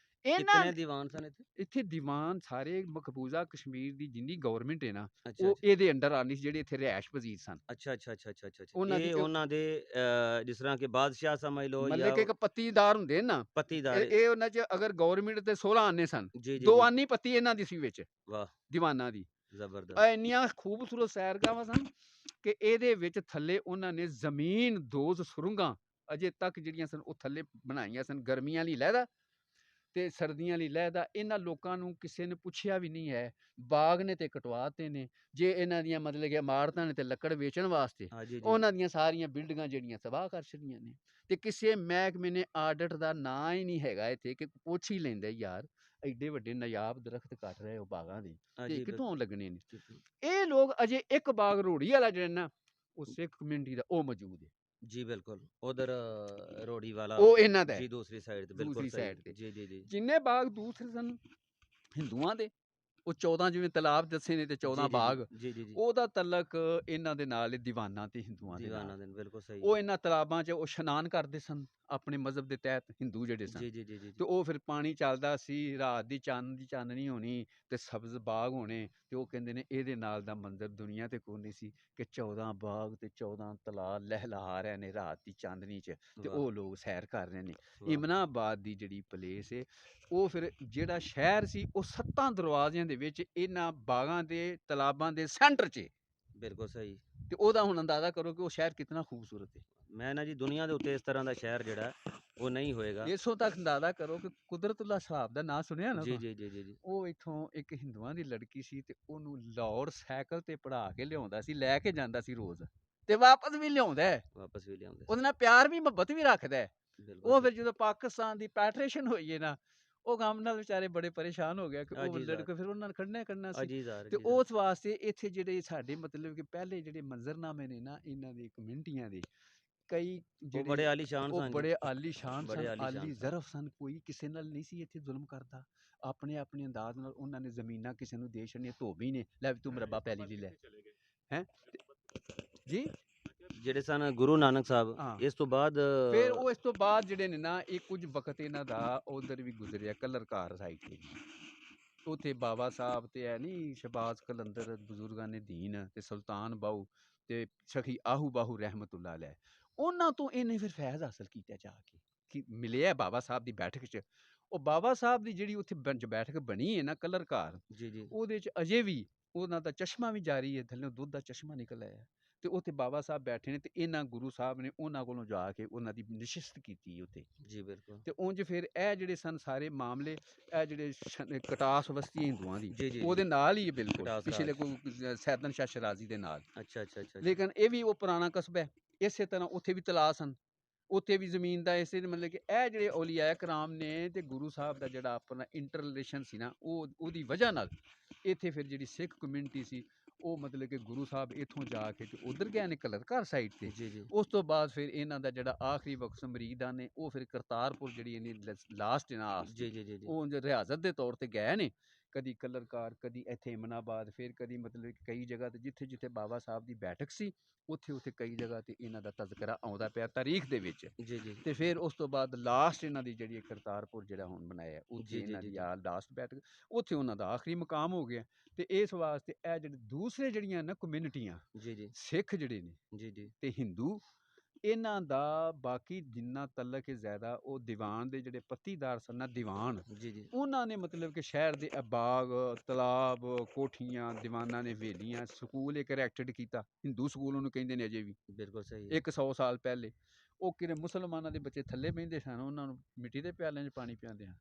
ਇਹਨਾਂ कितने दीवान सन इथे ਇੱਥੇ ਦੀਵਾਨ ਸਾਰੇ ਮਕਬੂਜ਼ਾ ਕਸ਼ਮੀਰ ਦੀ ਜਿੰਨੀ ਗਵਰਨਮੈਂਟ ਹੈ ਨਾ अच्छा ਉਹ अच्छा ਇਹਦੇ ਅੰਡਰ ਆਉਂਦੀ ਸੀ, ਜਿਹੜੇ ਇੱਥੇ ਰਿਹਾਇਸ਼ ਪਜ਼ੀਰ ਸਨ। अच्छा अच्छा अच्छा अच्छा अच्छा ਉਹਨਾਂ ਦੀ ਇਹ ਉਹਨਾਂ ਦੇ ਜਿਸ ਤਰ੍ਹਾਂ ਕਿ ਬਾਦਸ਼ਾਹ ਸਮਝ ਲਓ ਮਤਲਬ ਜਾਂ ਕਿ ਇੱਕ ਪੱਤੀਦਾਰ ਹੁੰਦੇ ਨੇ ਨਾ, ਪੱਤੀਦਾਰ ਇਹ ਉਹਨਾਂ 'ਚ ਅਗਰ ਗਵਰਨਮੈਂਟ ਤੇ 16 ਆਨੇ ਸਨ, ਜੀ ਜੀ 2 ਜੀ ਆਨੀ ਪੱਤੀ ਇਹਨਾਂ ਦੀ ਸੀ ਵਿੱਚ ਵਾਹ ਦੀਵਾਨਾਂ ਦੀ। ਜ਼ਬਰਦਸਤ ਇੰਨੀਆਂ ਖੂਬਸੂਰਤ ਸੈਰਗਾਹਾਂ ਸਨ ਕਿ ਇਹਦੇ ਵਿੱਚ ਥੱਲੇ ਉਹਨਾਂ ਨੇ ਜ਼ਮੀਨ ਦੋਜ਼ ਸੁਰੰਗਾਂ ਅਜੇ ਤੱਕ ਜਿਹੜੀਆਂ ਸਨ ਉਹ ਥੱਲੇ ਬਣਾਈਆਂ ਸਨ, ਗਰਮੀਆਂ ਲਈ ਲਹਿਦਾ ਤੇ ਸਰਦੀਆਂ ਲਈ ਲਹਿਦਾ। ਇਹਨਾਂ ਲੋਕਾਂ ਨੂੰ ਕਿਸੇ ਨੇ ਪੁੱਛਿਆ ਵੀ ਨਹੀਂ ਹੈ, ਬਾਗ ਨੇ ਤੇ ਕਟਵਾਤੇ ਨੇ। ਜੇ ਇਹਨਾਂ ਦੀਆਂ ਮਤਲਬ ਕਿ ਇਮਾਰਤਾਂ ਨੇ ਤੇ ਲੱਕੜ ਵੇਚਣ ਵਾਸਤੇ, ਹਾਂ ਜੀ ਜੀ ਉਹਨਾਂ ਦੀਆਂ ਸਾਰੀਆਂ ਬਿਲਡਿੰਗਾਂ ਜਿਹੜੀਆਂ ਤਬਾਹ ਕਰ ਛੱਡੀਆਂ ਨੇ। ਤੇ ਕਿਸੇ ਮਹਿਕਮੇ ਨੇ ਆਡਿਟ ਦਾ ਨਾਂ ਹੀ ਨਹੀਂ ਹੈਗਾ ਇੱਥੇ ਕਿ ਪੁੱਛ ਹੀ ਲੈਂਦੇ ਯਾਰ ਐਡੇ ਵੱਡੇ ਨਾਯਾਬ ਦਰਖਤ ਕੱਟ ਰਹੇ ਹੋ ਬਾਗਾਂ ਦੇ ਹਾਂ ਤੇ ਜੀ ਕਿੱਥੋਂ ਲੱਗਣੇ ਨੇ। ਬਿਲਕੁਲ ਇਹ ਲੋਕ ਅਜੇ ਇੱਕ ਬਾਗ ਰੋੜੀ ਵਾਲਾ ਜਿਹੜਾ ਨਾ ਉਹ ਸਿੱਖ ਕਮਿਊਨਿਟੀ ਦਾ ਉਹ ਮੌਜੂਦ ਹੈ, ਜੀ ਬਿਲकुल ਉਧਰ ਰੋੜੀ ਵਾਲਾ ਉਹ ਇਹਨਾਂ ਦਾ ਹੈ ਜੀ ਦੂਸਰੀ ਸਾਈਡ ਤੇ ਬਿਲकुल ਦੂਸਰੀ ਸਹੀ ਸਾਈਡ ਤੇ। ਜੀ ਜੀ ਜੀ ਜਿੰਨੇ ਬਾਗ ਦੂਸਰੇ ਸਨ ਹਿੰਦੂਆਂ ਦੇ, ਉਹ 14 ਜਿਵੇਂ ਤਲਾਬ ਦੱਸੇ ਨੇ ਤੇ 14 ਬਾਗ, ਜੀ ਜੀ ਜੀ ਉਹਦਾ ਤਲਕ ਇਹਨਾਂ ਦੇ ਨਾਲ ਦੀਵਾਨਾਂ ਤੇ ਹਿੰਦੂਆਂ ਦੇ ਦੀਵਾਨਾ ਨਾਲ। ਦਿਨ ਬਿਲकुल ਸਹੀ ਉਹ ਇਹਨਾਂ ਤਲਾਬਾਂ 'ਚ ਉਹ ਇਸ਼ਨਾਨ ਕਰਦੇ ਸਨ ਆਪਣੇ ਮਜ਼ਹਬ ਦੇ ਤਹਿਤ, ਹਿੰਦੂ ਜਿਹੜੇ ਸਨ। ਜੀ ਜੀ ਜੀ ਜੀ ਤੇ ਉਹ ਫਿਰ ਪਾਣੀ ਚੱਲਦਾ ਸੀ, ਰਾਤ ਦੀ ਚੰਨ ਦੀ ਚਾਨਣੀ ਹੋਣੀ ਤੇ ਸਬਜ਼ ਬਾਗ ਹੋਣੇ। ਤੇ ਉਹ ਕਹਿੰਦੇ ਨੇ ਇਹਦੇ ਨਾਲ ਦਾ ਮੰਜ਼ਰ ਦੁਨੀਆ ਤੇ ਕੋਈ ਨਹੀਂ ਸੀ ਕਿ 14 ਬਾਗ ਤੇ 14 ਤਲਾਬ ਲਹਿਲਾ ਰਹੇ ਨੇ ਰਾਤ ਦੀ ਚਾਂਦਨੀ 'ਚ ਤੇ ਵਾਹ, ਉਹ ਲੋਕ ਸੈਰ ਕਰ ਰਹੇ ਨੇ। ਵਾਹ, ਇਮਨਾਬਾਦ ਦੀ ਜਿਹੜੀ ਪਲੇਸ ਹੈ ਉਹ ਫਿਰ ਜਿਹੜਾ ਸ਼ਹਿਰ ਸੀ ਉਹ 7 ਦਰਵਾਜ਼ਿਆਂ ਦੇ ਵਿੱਚ ਇਹਨਾਂ ਬਾਗਾਂ ਦੇ ਤਲਾਬਾਂ ਦੇ ਸੈਂਟਰ 'ਚ। ਬਿਲकुल ਸਹੀ। ਤੇ ਉਹਦਾ ਹੁਣ ਅੰਦਾਜ਼ਾ ਕਰੋ ਕਿ ਉਹ ਸ਼ਹਿਰ ਕਿੰਨਾ ਖੂਬਸੂਰਤ ਹੈ। ਮੈਂ ਨਾ ਜੀ ਦੁਨੀਆ ਦੇ ਉੱਤੇ ਇਸ ਤਰ੍ਹਾਂ ਦਾ ਸ਼ਹਿਰ ਜਿਹੜਾ ਉਹ ਨਹੀਂ ਹੋਏਗਾ। ਇਸੋਂ ਤੱਕ ਅੰਦਾਜ਼ਾ ਕਰੋ ਕਿ ਕੁਦਰਤੁੱਲਾ ਸਾਹਿਬ ਦਾ ਨਾਂ ਸੁਣਿਆ ਨਾ ਜੀ, ਤੁਸੀਂ? ਜੀ, ਜੀ, ਜੀ, ਜੀ। ਉਹ ਇੱਥੋਂ ਇੱਕ ਹਿੰਦੂਆਂ ਦੀ ਲੜਕੀ ਸੀ ਤੇ ਉਹਨੂੰ ਲਾਹੌਰ ਸਾਈਕਲ ਤੇ ਪੜ੍ਹਾ ਕੇ ਲਿਆਉਂਦਾ ਸੀ, ਲੈ ਕੇ ਜਾਂਦਾ ਸੀ ਰੋਜ਼ ਤੇ ਵਾਪਸ ਵੀ ਲਿਆਉਂਦਾ ਹੈ। ਵਾਪਸ ਵੀ ਲਿਆਉਂਦੇ ਸੀ। ਉਹਦੇ ਨਾਲ ਪਿਆਰ ਵੀ ਮੁਹੱਬਤ ਵੀ ਰੱਖਦਾ ਹੈ। ਬਿਲਕੁਲ ਉਹ ਸਹੀ। ਫਿਰ ਜਦੋਂ ਪਾਕਿਸਤਾਨ ਦੀ ਪੈਟਰੇਸ਼ਨ ਹੋਈ ਹੈ ਨਾ, ਉਹ ਗਮ ਨਾਲ ਵਿਚਾਰੇ ਬੜੇ ਪਰੇਸ਼ਾਨ ਹੋ ਗਿਆ ਕਿ ਉਹ ਅਜੀਜ਼ਾਦ, ਲੜਕੇ ਫਿਰ ਉਹਨਾਂ ਨੇ ਖੜਨਾ ਹੀ ਖੜਨਾ ਸੀ। ਅਜੀਜ਼ਾਦ, ਤੇ ਅਜੀਜ਼ਾਦ। ਉਸ ਵਾਸਤੇ ਇੱਥੇ ਜਿਹੜੇ ਸਾਡੇ ਮਤਲਬ ਕਿ ਪਹਿਲੇ ਜਿਹੜੇ ਮੰਜ਼ਰਨਾਮੇ ਨੇ ਨਾ ਇਹਨਾਂ ਦੀ ਕਮਿਊਨਿਟੀਆਂ ਦੇ, ਕਈ ਉਹ ਬੜੇ ਜਿਹੜੇ ਆਲੀਸ਼ਾਨ ਉਹ ਸਨ ਜੀ। ਬੜੇ ਆਲੀਸ਼ਾਨ ਬੜੇ ਸਨ, ਆਲੀਸ਼ਾਨ ਆਲੀ ਸਨ। ਜ਼ਰਫ ਸਨ, ਕੋਈ ਕਿਸੇ ਨਾਲ ਨਹੀਂ ਸੀ ਇੱਥੇ ਜ਼ੁਲਮ ਕਰਦਾ। ਆਪਣੇ ਆਪਣੇ ਅੰਦਾਜ਼ ਨਾਲ ਉਹਨਾਂ ਨੇ ਜ਼ਮੀਨਾਂ ਕਿਸੇ ਨੂੰ ਦੇ ਛੱਡੀਆਂ, ਧੋਬੀ ਨੇ ਲੈ ਵੀ ਤੂੰ ਮਰੱਬਾ ਪੈਲੀ ਲਈ ਲੈ ਹੈ ਜੀ। ਜਿਹੜੇ ਸਨ ਗੁਰੂ ਨਾਨਕ ਸਾਹਿਬ, ਹਾਂ ਇਸ ਤੋਂ ਬਾਅਦ ਫਿਰ ਉਹ ਇਸ ਤੋਂ ਬਾਅਦ ਜਿਹੜੇ ਨੇ ਨਾ, ਇਹ ਕੁਝ ਵਕਤ ਇਹਨਾਂ ਦਾ ਉਧਰ ਵੀ ਗੁਜ਼ਰਿਆ ਕਲਰਕਾਰ ਸਾਈਡ ਤੇ ਵੀ। ਉੱਥੇ ਬਾਬਾ ਸਾਹਿਬ ਤੇ ਹੈ ਨਹੀਂ ਸ਼ਹਬਾਜ਼ ਕਲੰਦਰ, ਬਜ਼ੁਰਗਾਂ ਨੇ ਦੀਨ ਤੇ ਸੁਲਤਾਨ ਬਾਹੂ ਤੇ ਸਖੀ ਆਹੂ ਬਾਹੂ ਰਹਿਮਤੁल्लाह अलैह, ਉਹਨਾਂ ਤੋਂ ਇਹਨੇ ਫਿਰ ਫੈਜ਼ ਹਾਸਲ ਕੀਤਾ ਜਾ ਕੇ ਕਿ ਮਿਲਿਆ ਬਾਬਾ ਸਾਹਿਬ ਦੀ ਬੈਠਕ 'ਚ। ਉਹ ਬਾਬਾ ਸਾਹਿਬ ਦੀ ਜਿਹੜੀ ਉੱਥੇ ਬੈਠਕ ਬਣੀ ਹੈ ਨਾ ਕਲਰਕਾਰ, ਜੀ, ਜੀ। ਉਹਦੇ 'ਚ ਅਜੇ ਵੀ ਉਹਨਾਂ ਦਾ ਚਸ਼ਮਾ ਵੀ ਜਾਰੀ ਹੈ, ਥੱਲੇ ਦੁੱਧ ਦਾ ਚਸ਼ਮਾ ਨਿਕਲ ਆਇਆ ਤੇ ਉੱਥੇ ਬਾਬਾ ਸਾਹਿਬ ਬੈਠੇ ਨੇ ਤੇ ਇਹਨਾਂ ਗੁਰੂ ਸਾਹਿਬ ਨੇ ਉਹਨਾਂ ਕੋਲੋਂ ਜਾ ਕੇ ਉਹਨਾਂ ਦੀ ਨਿਸ਼ਸਤ ਕੀਤੀ ਉੱਥੇ। ਜੀ, ਬਿਲਕੁਲ। ਤੇ ਉਂਝ ਫਿਰ ਇਹ ਜਿਹੜੇ ਸਨ ਸਾਰੇ ਮਾਮਲੇ, ਇਹ ਜਿਹੜੇ ਕਟਾਸ ਬਸਤੀ ਹਿੰਦੂਆਂ ਦੀ, ਜੀ, ਜੀ, ਜੀ। ਉਹਦੇ ਨਾਲ ਹੀ ਹੈ ਬਿਲਕੁਲ, ਕਟਾਸ ਪਿਛਲੇ ਰਾਜ। ਕੋਈ ਸੈਦਨ ਸ਼ਾਹ ਸ਼ਰਾਜ਼ੀ ਦੇ ਨਾਲ। ਅੱਛਾ, ਅੱਛਾ, ਅੱਛਾ, ਅੱਛਾ। ਲੇਕਿਨ ਇਹ ਵੀ ਉਹ ਪੁਰਾਣਾ ਕਸਬਾ ਹੈ। ਇਸੇ ਤਰ੍ਹਾਂ ਉੱਥੇ ਵੀ ਤਲਾਅ ਸਨ, ਉੱਥੇ ਵੀ ਜ਼ਮੀਨ ਦਾ ਇਸੇ ਮਤਲਬ ਕਿ ਇਹ ਜਿਹੜੇ ਔਲੀਆ ਕਰਾਮ ਨੇ ਤੇ ਗੁਰੂ ਸਾਹਿਬ ਦਾ ਜਿਹੜਾ ਆਪਣਾ ਇੰਟਰ ਰਿਲੇਸ਼ਨ ਸੀ ਨਾ, ਉਹਦੀ ਵਜ੍ਹਾ ਨਾਲ ਇੱਥੇ ਫਿਰ ਜਿਹੜੀ ਸਿੱਖ ਕਮਿਊਨਿਟੀ ਸੀ ਉਹ ਮਤਲਬ ਕਿ ਗੁਰੂ ਸਾਹਿਬ ਇੱਥੋਂ ਜਾ ਕੇ ਤੇ ਉਧਰ ਗਏ ਨੇ ਕਲਰਕਾਰ ਸਾਈਡ ਤੇ। ਜੀ, ਜੀ। ਉਸ ਤੋਂ ਬਾਅਦ ਫਿਰ ਇਹਨਾਂ ਦਾ ਜਿਹੜਾ ਆਖਰੀ ਵਕਤ ਮਰੀਦਾਂ ਨੇ ਉਹ ਫਿਰ ਕਰਤਾਰਪੁਰ ਜਿਹੜੀ ਇਹਨੇ ਲਾਸਟ ਨਾ ਜੀ, ਜੀ, ਜੀ, ਜੀ। ਉਹ ਰਿਆਜ਼ਤ ਦੇ ਤੌਰ ਤੇ ਗਏ ਨੇ, ਕਦੀ ਕਲਰਕਾਰ, ਕਦੀ ਇੱਥੇ ਇਮਨਾਬਾਦ, ਫਿਰ ਕਦੀ ਮਤਲਬ ਕਿ ਕਈ ਜਗ੍ਹਾ ਤੇ ਜਿੱਥੇ ਜਿੱਥੇ ਬਾਬਾ ਸਾਹਿਬ ਦੀ ਬੈਠਕ ਸੀ ਉੱਥੇ ਉੱਥੇ ਕਈ ਜਗ੍ਹਾ ਤੇ ਇਹਨਾਂ ਦਾ ਤਜ਼ਕਰਾ ਆਉਂਦਾ ਪਿਆ ਤਾਰੀਖ ਦੇ ਵਿੱਚ। ਜੀ, ਜੀ। ਤੇ ਫਿਰ ਉਸ ਤੋਂ ਬਾਅਦ ਲਾਸਟ ਇਹਨਾਂ ਦੀ ਜਿਹੜੀ ਕਰਤਾਰਪੁਰ ਜਿਹੜਾ ਹੁਣ ਬਣਾਇਆ ਉੱਥੇ ਜੀ, ਜੀ, ਇਹਨਾਂ ਜੀ, ਦੀ ਜੀ। ਆ ਲਾਸਟ ਬੈਠਕ, ਉੱਥੇ ਉਹਨਾਂ ਦਾ ਆਖਰੀ ਮੁਕਾਮ ਹੋ ਗਿਆ। ਤੇ ਇਸ ਵਾਸਤੇ ਇਹ ਜਿਹੜੇ ਦੂਸਰੇ ਜਿਹੜੀਆਂ ਨਾ ਕਮਿਊਨਿਟੀਆਂ, ਜੀ, ਜੀ। ਸਿੱਖ ਜਿਹੜੇ ਨੇ ਜੀ, ਜੀ। ਤੇ ਹਿੰਦੂ, ਇਹਨਾਂ ਦਾ ਬਾਕੀ ਜਿੰਨਾ ਤਲਕ ਹੈ ਜ਼ਿਆਦਾ ਉਹ ਦੀਵਾਨ ਦੇ ਜਿਹੜੇ ਪੱਤੀਦਾਰ ਸਨ ਨਾ ਦੀਵਾਨ, ਜੀ, ਜੀ। ਉਹਨਾਂ ਨੇ ਮਤਲਬ ਕਿ ਸ਼ਹਿਰ ਦੇ ਬਾਗ, ਤਲਾਬ, ਕੋਠੀਆਂ, ਦੀਵਾਨਾਂ ਨੇ ਹਵੇਲੀਆਂ, ਸਕੂਲ ਇੱਕ ਇਰੈਕਟਡ ਕੀਤਾ, ਹਿੰਦੂ ਸਕੂਲ ਉਹਨੂੰ ਕਹਿੰਦੇ ਨੇ ਅਜੇ ਵੀ, ਬਿਲਕੁਲ ਸਹੀ ਹੈ। 100 ਸਾਲ ਪਹਿਲੇ। ਉਹ ਕਿਹੜੇ ਮੁਸਲਮਾਨਾਂ ਦੇ ਬੱਚੇ ਥੱਲੇ ਬਹਿੰਦੇ ਸਨ, ਉਹਨਾਂ ਨੂੰ ਮਿੱਟੀ ਦੇ ਪਿਆਲਿਆਂ 'ਚ ਪਾਣੀ ਪਿਆਉਂਦੇ ਹਨ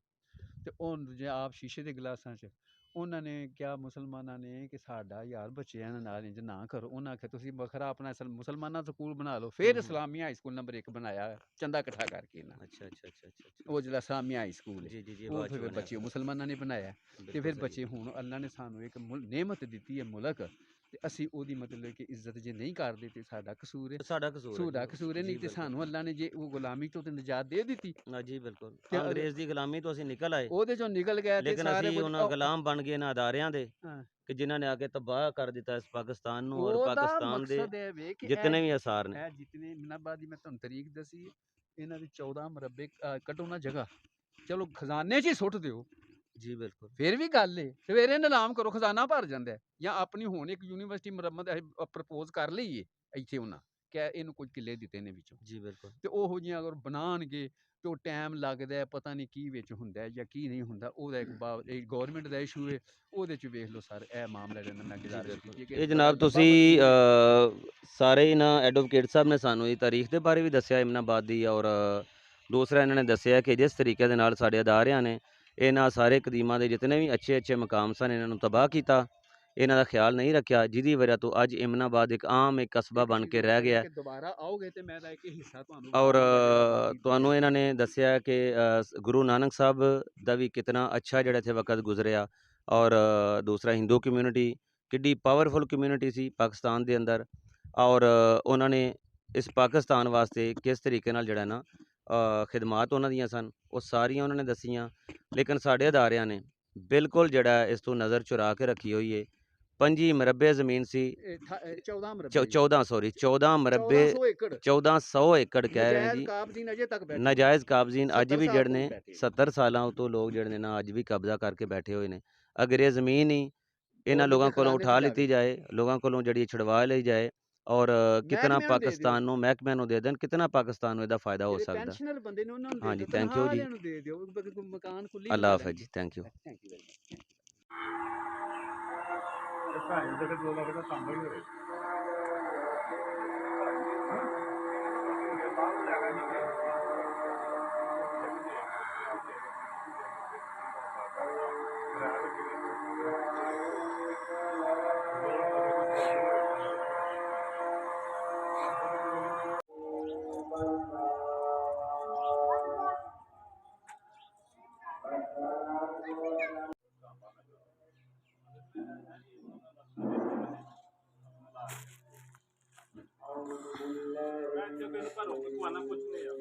ਤੇ ਉਹ ਜੇ ਆਪ ਸ਼ੀਸ਼ੇ ਦੇ ਗਲਾਸਾਂ 'ਚ। ਉਹਨਾਂ ਨੇ ਕਿਹਾ ਮੁਸਲਮਾਨਾਂ ਨੇ ਕਿ ਸਾਡਾ ਯਾਰ ਬੱਚਿਆਂ ਨਾਲ ਇੰਜ ਨਾ ਕਰੋ। ਉਹਨਾਂ ਆਖਿਆ ਤੁਸੀਂ ਵੱਖਰਾ ਆਪਣਾ ਮੁਸਲਮਾਨਾਂ ਦਾ ਸਕੂਲ ਬਣਾ ਲਓ। ਫਿਰ ਇਸਲਾਮੀਆ ਹਾਈ ਸਕੂਲ ਨੰਬਰ 1 ਬਣਾਇਆ ਚੰਦਾ ਇਕੱਠਾ ਕਰਕੇ ਇਹਨਾਂ। ਅੱਛਾ, ਅੱਛਾ, ਅੱਛਾ, ਅੱਛਾ, ਅੱਛਾ। ਉਹ ਜਿਹੜਾ ਇਸਲਾਮੀਆ ਹਾਈ ਸਕੂਲ ਹੈ ਜੀ, ਜੀ, ਜੀ। ਉਹ ਬਾਅਦ 'ਚ ਫਿਰ ਬਣਿਆ ਬੱਚੇ ਫਿਰ। ਮੁਸਲਮਾਨਾਂ ਨੇ ਬਣਾਇਆ। ਤੇ ਬਿਲਕੁਲ ਫਿਰ ਸਹੀ ਬੱਚੇ ਹੈ। ਹੁਣ ਅੱਲਾ ਨੇ ਸਾਨੂੰ ਇੱਕ ਨੇਮਤ ਦਿੱਤੀ ਹੈ ਮੁਲਕ, ਤੇ ਅਸੀਂ ਉਹਦੀ ਮਤਲਬ ਕਿ ਇੱਜ਼ਤ ਜੇ ਨਹੀਂ ਕਰਦੇ ਤੇ ਸਾਡਾ ਕਸੂਰ ਹੈ, ਸਾਡਾ ਕਸੂਰ ਹੈ ਸਾਡਾ ਜੀ। ਕਸੂਰ ਹੈ। ਜੀ, ਨਹੀਂ ਤੇ ਬਿਲਕੁਲ। ਸਾਨੂੰ ਅੱਲਾ ਨੇ ਜੇ ਉਹ ਗੁਲਾਮੀ ਤੋਂ ਤੇ ਨਿਜਾਤ ਦੇ ਦਿੱਤੀ ਹਾਂ ਜੀ, ਬਿਲਕੁਲ। ਤੇ ਅੰਗਰੇਜ਼ ਦੀ ਗੁਲਾਮੀ ਤੋਂ ਅਸੀਂ ਨਿਕਲ ਆਏ, ਉਹਦੇ ਚੋਂ ਨਿਕਲ ਗਏ ਤੇ ਲੇਕਿਨ ਸਾਰੇ ਅਸੀਂ ਕੁਝ ਉਹਨਾਂ ਗੁਲਾਮ ਬਣ ਗਏ ਇਹਨਾਂ ਅਦਾਰਿਆਂ ਦੇ ਹਾਂ। ਕਿ ਜਿਨ੍ਹਾਂ ਨੇ ਆ ਕੇ ਤਬਾਹ ਕਰ ਦਿੱਤਾ ਇਸ ਪਾਕਿਸਤਾਨ ਨੂੰ ਔਰ ਉਹਦਾ ਪਾਕਿਸਤਾਨ ਦੇ ਮਕਸਦ ਇਹ ਵੇ ਕਿ ਜਿਤਨੇ ਵੀ ਆਸਾਰ ਨੇ। ਇਹ ਜਿਤਨੇ ਇਮਨਾਬਾਦ ਦੀ ਮੈਂ ਤੁਹਾਨੂੰ ਤਰੀਕ ਦੱਸੀ, ਇਹਨਾਂ ਦੀ 14 ਮਰਬੇ ਕੱਢੋ ਨਾ ਜਗ੍ਹਾ, ਚਲੋ ਖਜ਼ਾਨੇ 'ਚ ਹੀ ਸੁੱਟ ਦਿਓ, ਜੀ, ਬਿਲਕੁਲ। ਫਿਰ ਵੀ ਗੱਲ ਏ, ਸਵੇਰੇ ਨਿਲਾਮ ਕਰੋ ਖਜ਼ਾਨਾ ਭਰ ਜਾਂਦਾ। ਜਾਂ ਆਪਣੀ ਹੁਣ ਇੱਕ ਯੂਨੀਵਰਸਿਟੀ ਮੁਰੰਮਤ ਪ੍ਰਪੋਜ਼ ਕਰ ਲਈਏ ਇੱਥੇ ਉਹਨਾਂ ਕਿ ਇਹਨੂੰ ਕੁਝ ਕਿੱਲੇ ਦਿੱਤੇ ਨੇ ਵਿੱਚੋਂ, ਜੀ, ਬਿਲਕੁਲ। ਤੇ ਉਹੋ ਜਿਹੀਆਂ ਅਗਰ ਬਣਾਉਣਗੇ ਤੇ ਉਹ ਟਾਈਮ ਲੱਗਦਾ, ਪਤਾ ਨਹੀਂ ਕੀ ਵਿੱਚ ਹੁੰਦਾ ਜਾਂ ਕੀ ਨਹੀਂ ਹੁੰਦਾ। ਉਹਦਾ ਇੱਕ ਇਹ ਗੌਰਮੈਂਟ ਦਾ ਇਸ਼ੂ ਹੈ, ਉਹਦੇ 'ਚ ਵੇਖ ਲਓ ਸਰ। ਇਹ ਮਾਮਲਾ ਜਿਹੜਾ ਮੈਂ ਜੀ, ਗੁਜ਼ਾਰਿਸ਼ ਬਿਲਕੁਲ। ਕੀਤੀ ਇਹ ਜਨਾਬ ਤੁਸੀਂ ਸਾਰੇ ਇਹਨਾਂ ਐਡਵੋਕੇਟ ਸਾਹਿਬ ਨੇ ਸਾਨੂੰ ਇਹ ਤਾਰੀਖ ਦੇ ਬਾਰੇ ਵੀ ਦੱਸਿਆ ਇਮਨਾਬਾਦ ਦੀ, ਔਰ ਦੂਸਰਾ ਇਹਨਾਂ ਨੇ ਦੱਸਿਆ ਕਿ ਜਿਸ ਤਰੀਕੇ ਦੇ ਨਾਲ ਸਾਡੇ ਅਦਾਰਿਆਂ ਨੇ ਇਹਨਾਂ ਸਾਰੇ ਕਦੀਮਾਂ ਦੇ ਜਿਤਨੇ ਵੀ ਅੱਛੇ ਅੱਛੇ ਮਕਾਮ ਸਨ ਇਹਨਾਂ ਨੂੰ ਤਬਾਹ ਕੀਤਾ, ਇਹਨਾਂ ਦਾ ਖਿਆਲ ਨਹੀਂ ਰੱਖਿਆ, ਜਿਹਦੀ ਵਜ੍ਹਾ ਤੋਂ ਅੱਜ ਇਮਨਾਬਾਦ ਇੱਕ ਆਮ ਇੱਕ ਕਸਬਾ ਬਣ ਕੇ ਰਹਿ ਗਿਆ। ਦੁਬਾਰਾ ਆਓਗੇ ਤੇ ਮੈਂ ਦਾ ਇੱਕ ਹਿੱਸਾ ਤੁਹਾਨੂੰ ਔਰ ਤੁਹਾਨੂੰ ਇਹਨਾਂ ਨੇ ਦੱਸਿਆ ਕਿ ਗੁਰੂ ਨਾਨਕ ਸਾਹਿਬ ਦਾ ਵੀ ਕਿਤਨਾ ਅੱਛਾ ਜਿਹੜਾ ਇੱਥੇ ਵਕਤ ਗੁਜ਼ਰਿਆ, ਔਰ ਦੂਸਰਾ ਹਿੰਦੂ ਕਮਿਊਨਿਟੀ ਕਿੱਡੀ ਪਾਵਰਫੁਲ ਕਮਿਊਨਿਟੀ ਸੀ ਪਾਕਿਸਤਾਨ ਦੇ ਅੰਦਰ, ਔਰ ਉਹਨਾਂ ਨੇ ਇਸ ਪਾਕਿਸਤਾਨ ਵਾਸਤੇ ਕਿਸ ਤਰੀਕੇ ਨਾਲ ਜਿਹੜਾ ਨਾ ਖਿਦਮਾਤ ਉਹਨਾਂ ਦੀਆਂ ਸਨ ਉਹ ਸਾਰੀਆਂ ਉਹਨਾਂ ਨੇ ਦੱਸੀਆਂ। ਲੇਕਿਨ ਸਾਡੇ ਅਦਾਰਿਆਂ ਨੇ ਬਿਲਕੁਲ ਜਿਹੜਾ ਇਸ ਤੋਂ ਨਜ਼ਰ ਚੁਰਾ ਕੇ ਰੱਖੀ ਹੋਈ ਹੈ। 5 ਮਰਬੇ ਜ਼ਮੀਨ ਸੀ, 14 ਮਰਬੇ 1400 ਏਕੜ ਕਹਿ ਰਹੇ ਜੀ। ਨਜਾਇਜ਼ ਕਾਬਜ਼ੀਨ ਅੱਜ ਵੀ ਜਿਹੜੇ ਨੇ 70 ਸਾਲਾਂ ਤੋਂ ਲੋਕ ਜਿਹੜੇ ਨੇ ਨਾ ਅੱਜ ਵੀ ਕਬਜ਼ਾ ਕਰਕੇ ਬੈਠੇ ਹੋਏ ਨੇ। ਅਗਰ ਇਹ ਜ਼ਮੀਨ ਹੀ ਇਹਨਾਂ ਲੋਕਾਂ ਕੋਲੋਂ ਉਠਾ ਲਿੱਤੀ ਜਾਏ, ਲੋਕਾਂ ਕੋਲੋਂ ਜਿਹੜੀ ਛੁਡਵਾ ਲਈ ਜਾਏ, ਔਰ ਕਿਤਨਾ ਪਾਕਿਸਤਾਨ ਨੂੰ ਮਹਿਕਮਿਆਂ ਨੂੰ ਦੇ ਦੇਣ, ਕਿਤਨਾ ਪਾਕਿਸਤਾਨ ਨੂੰ ਇਹਦਾ ਫਾਇਦਾ ਹੋ ਸਕਦਾ। ਹਾਂਜੀ, ਥੈਂਕ ਯੂ ਜੀ। ਅੱਲਾ ਹਾਫਿਜ਼ ਜੀ, ਥੈਂਕ ਯੂ। ਕਰੋ ਤੁਹਾਨੂੰ ਕੁਝ ਨਹੀਂ ਆ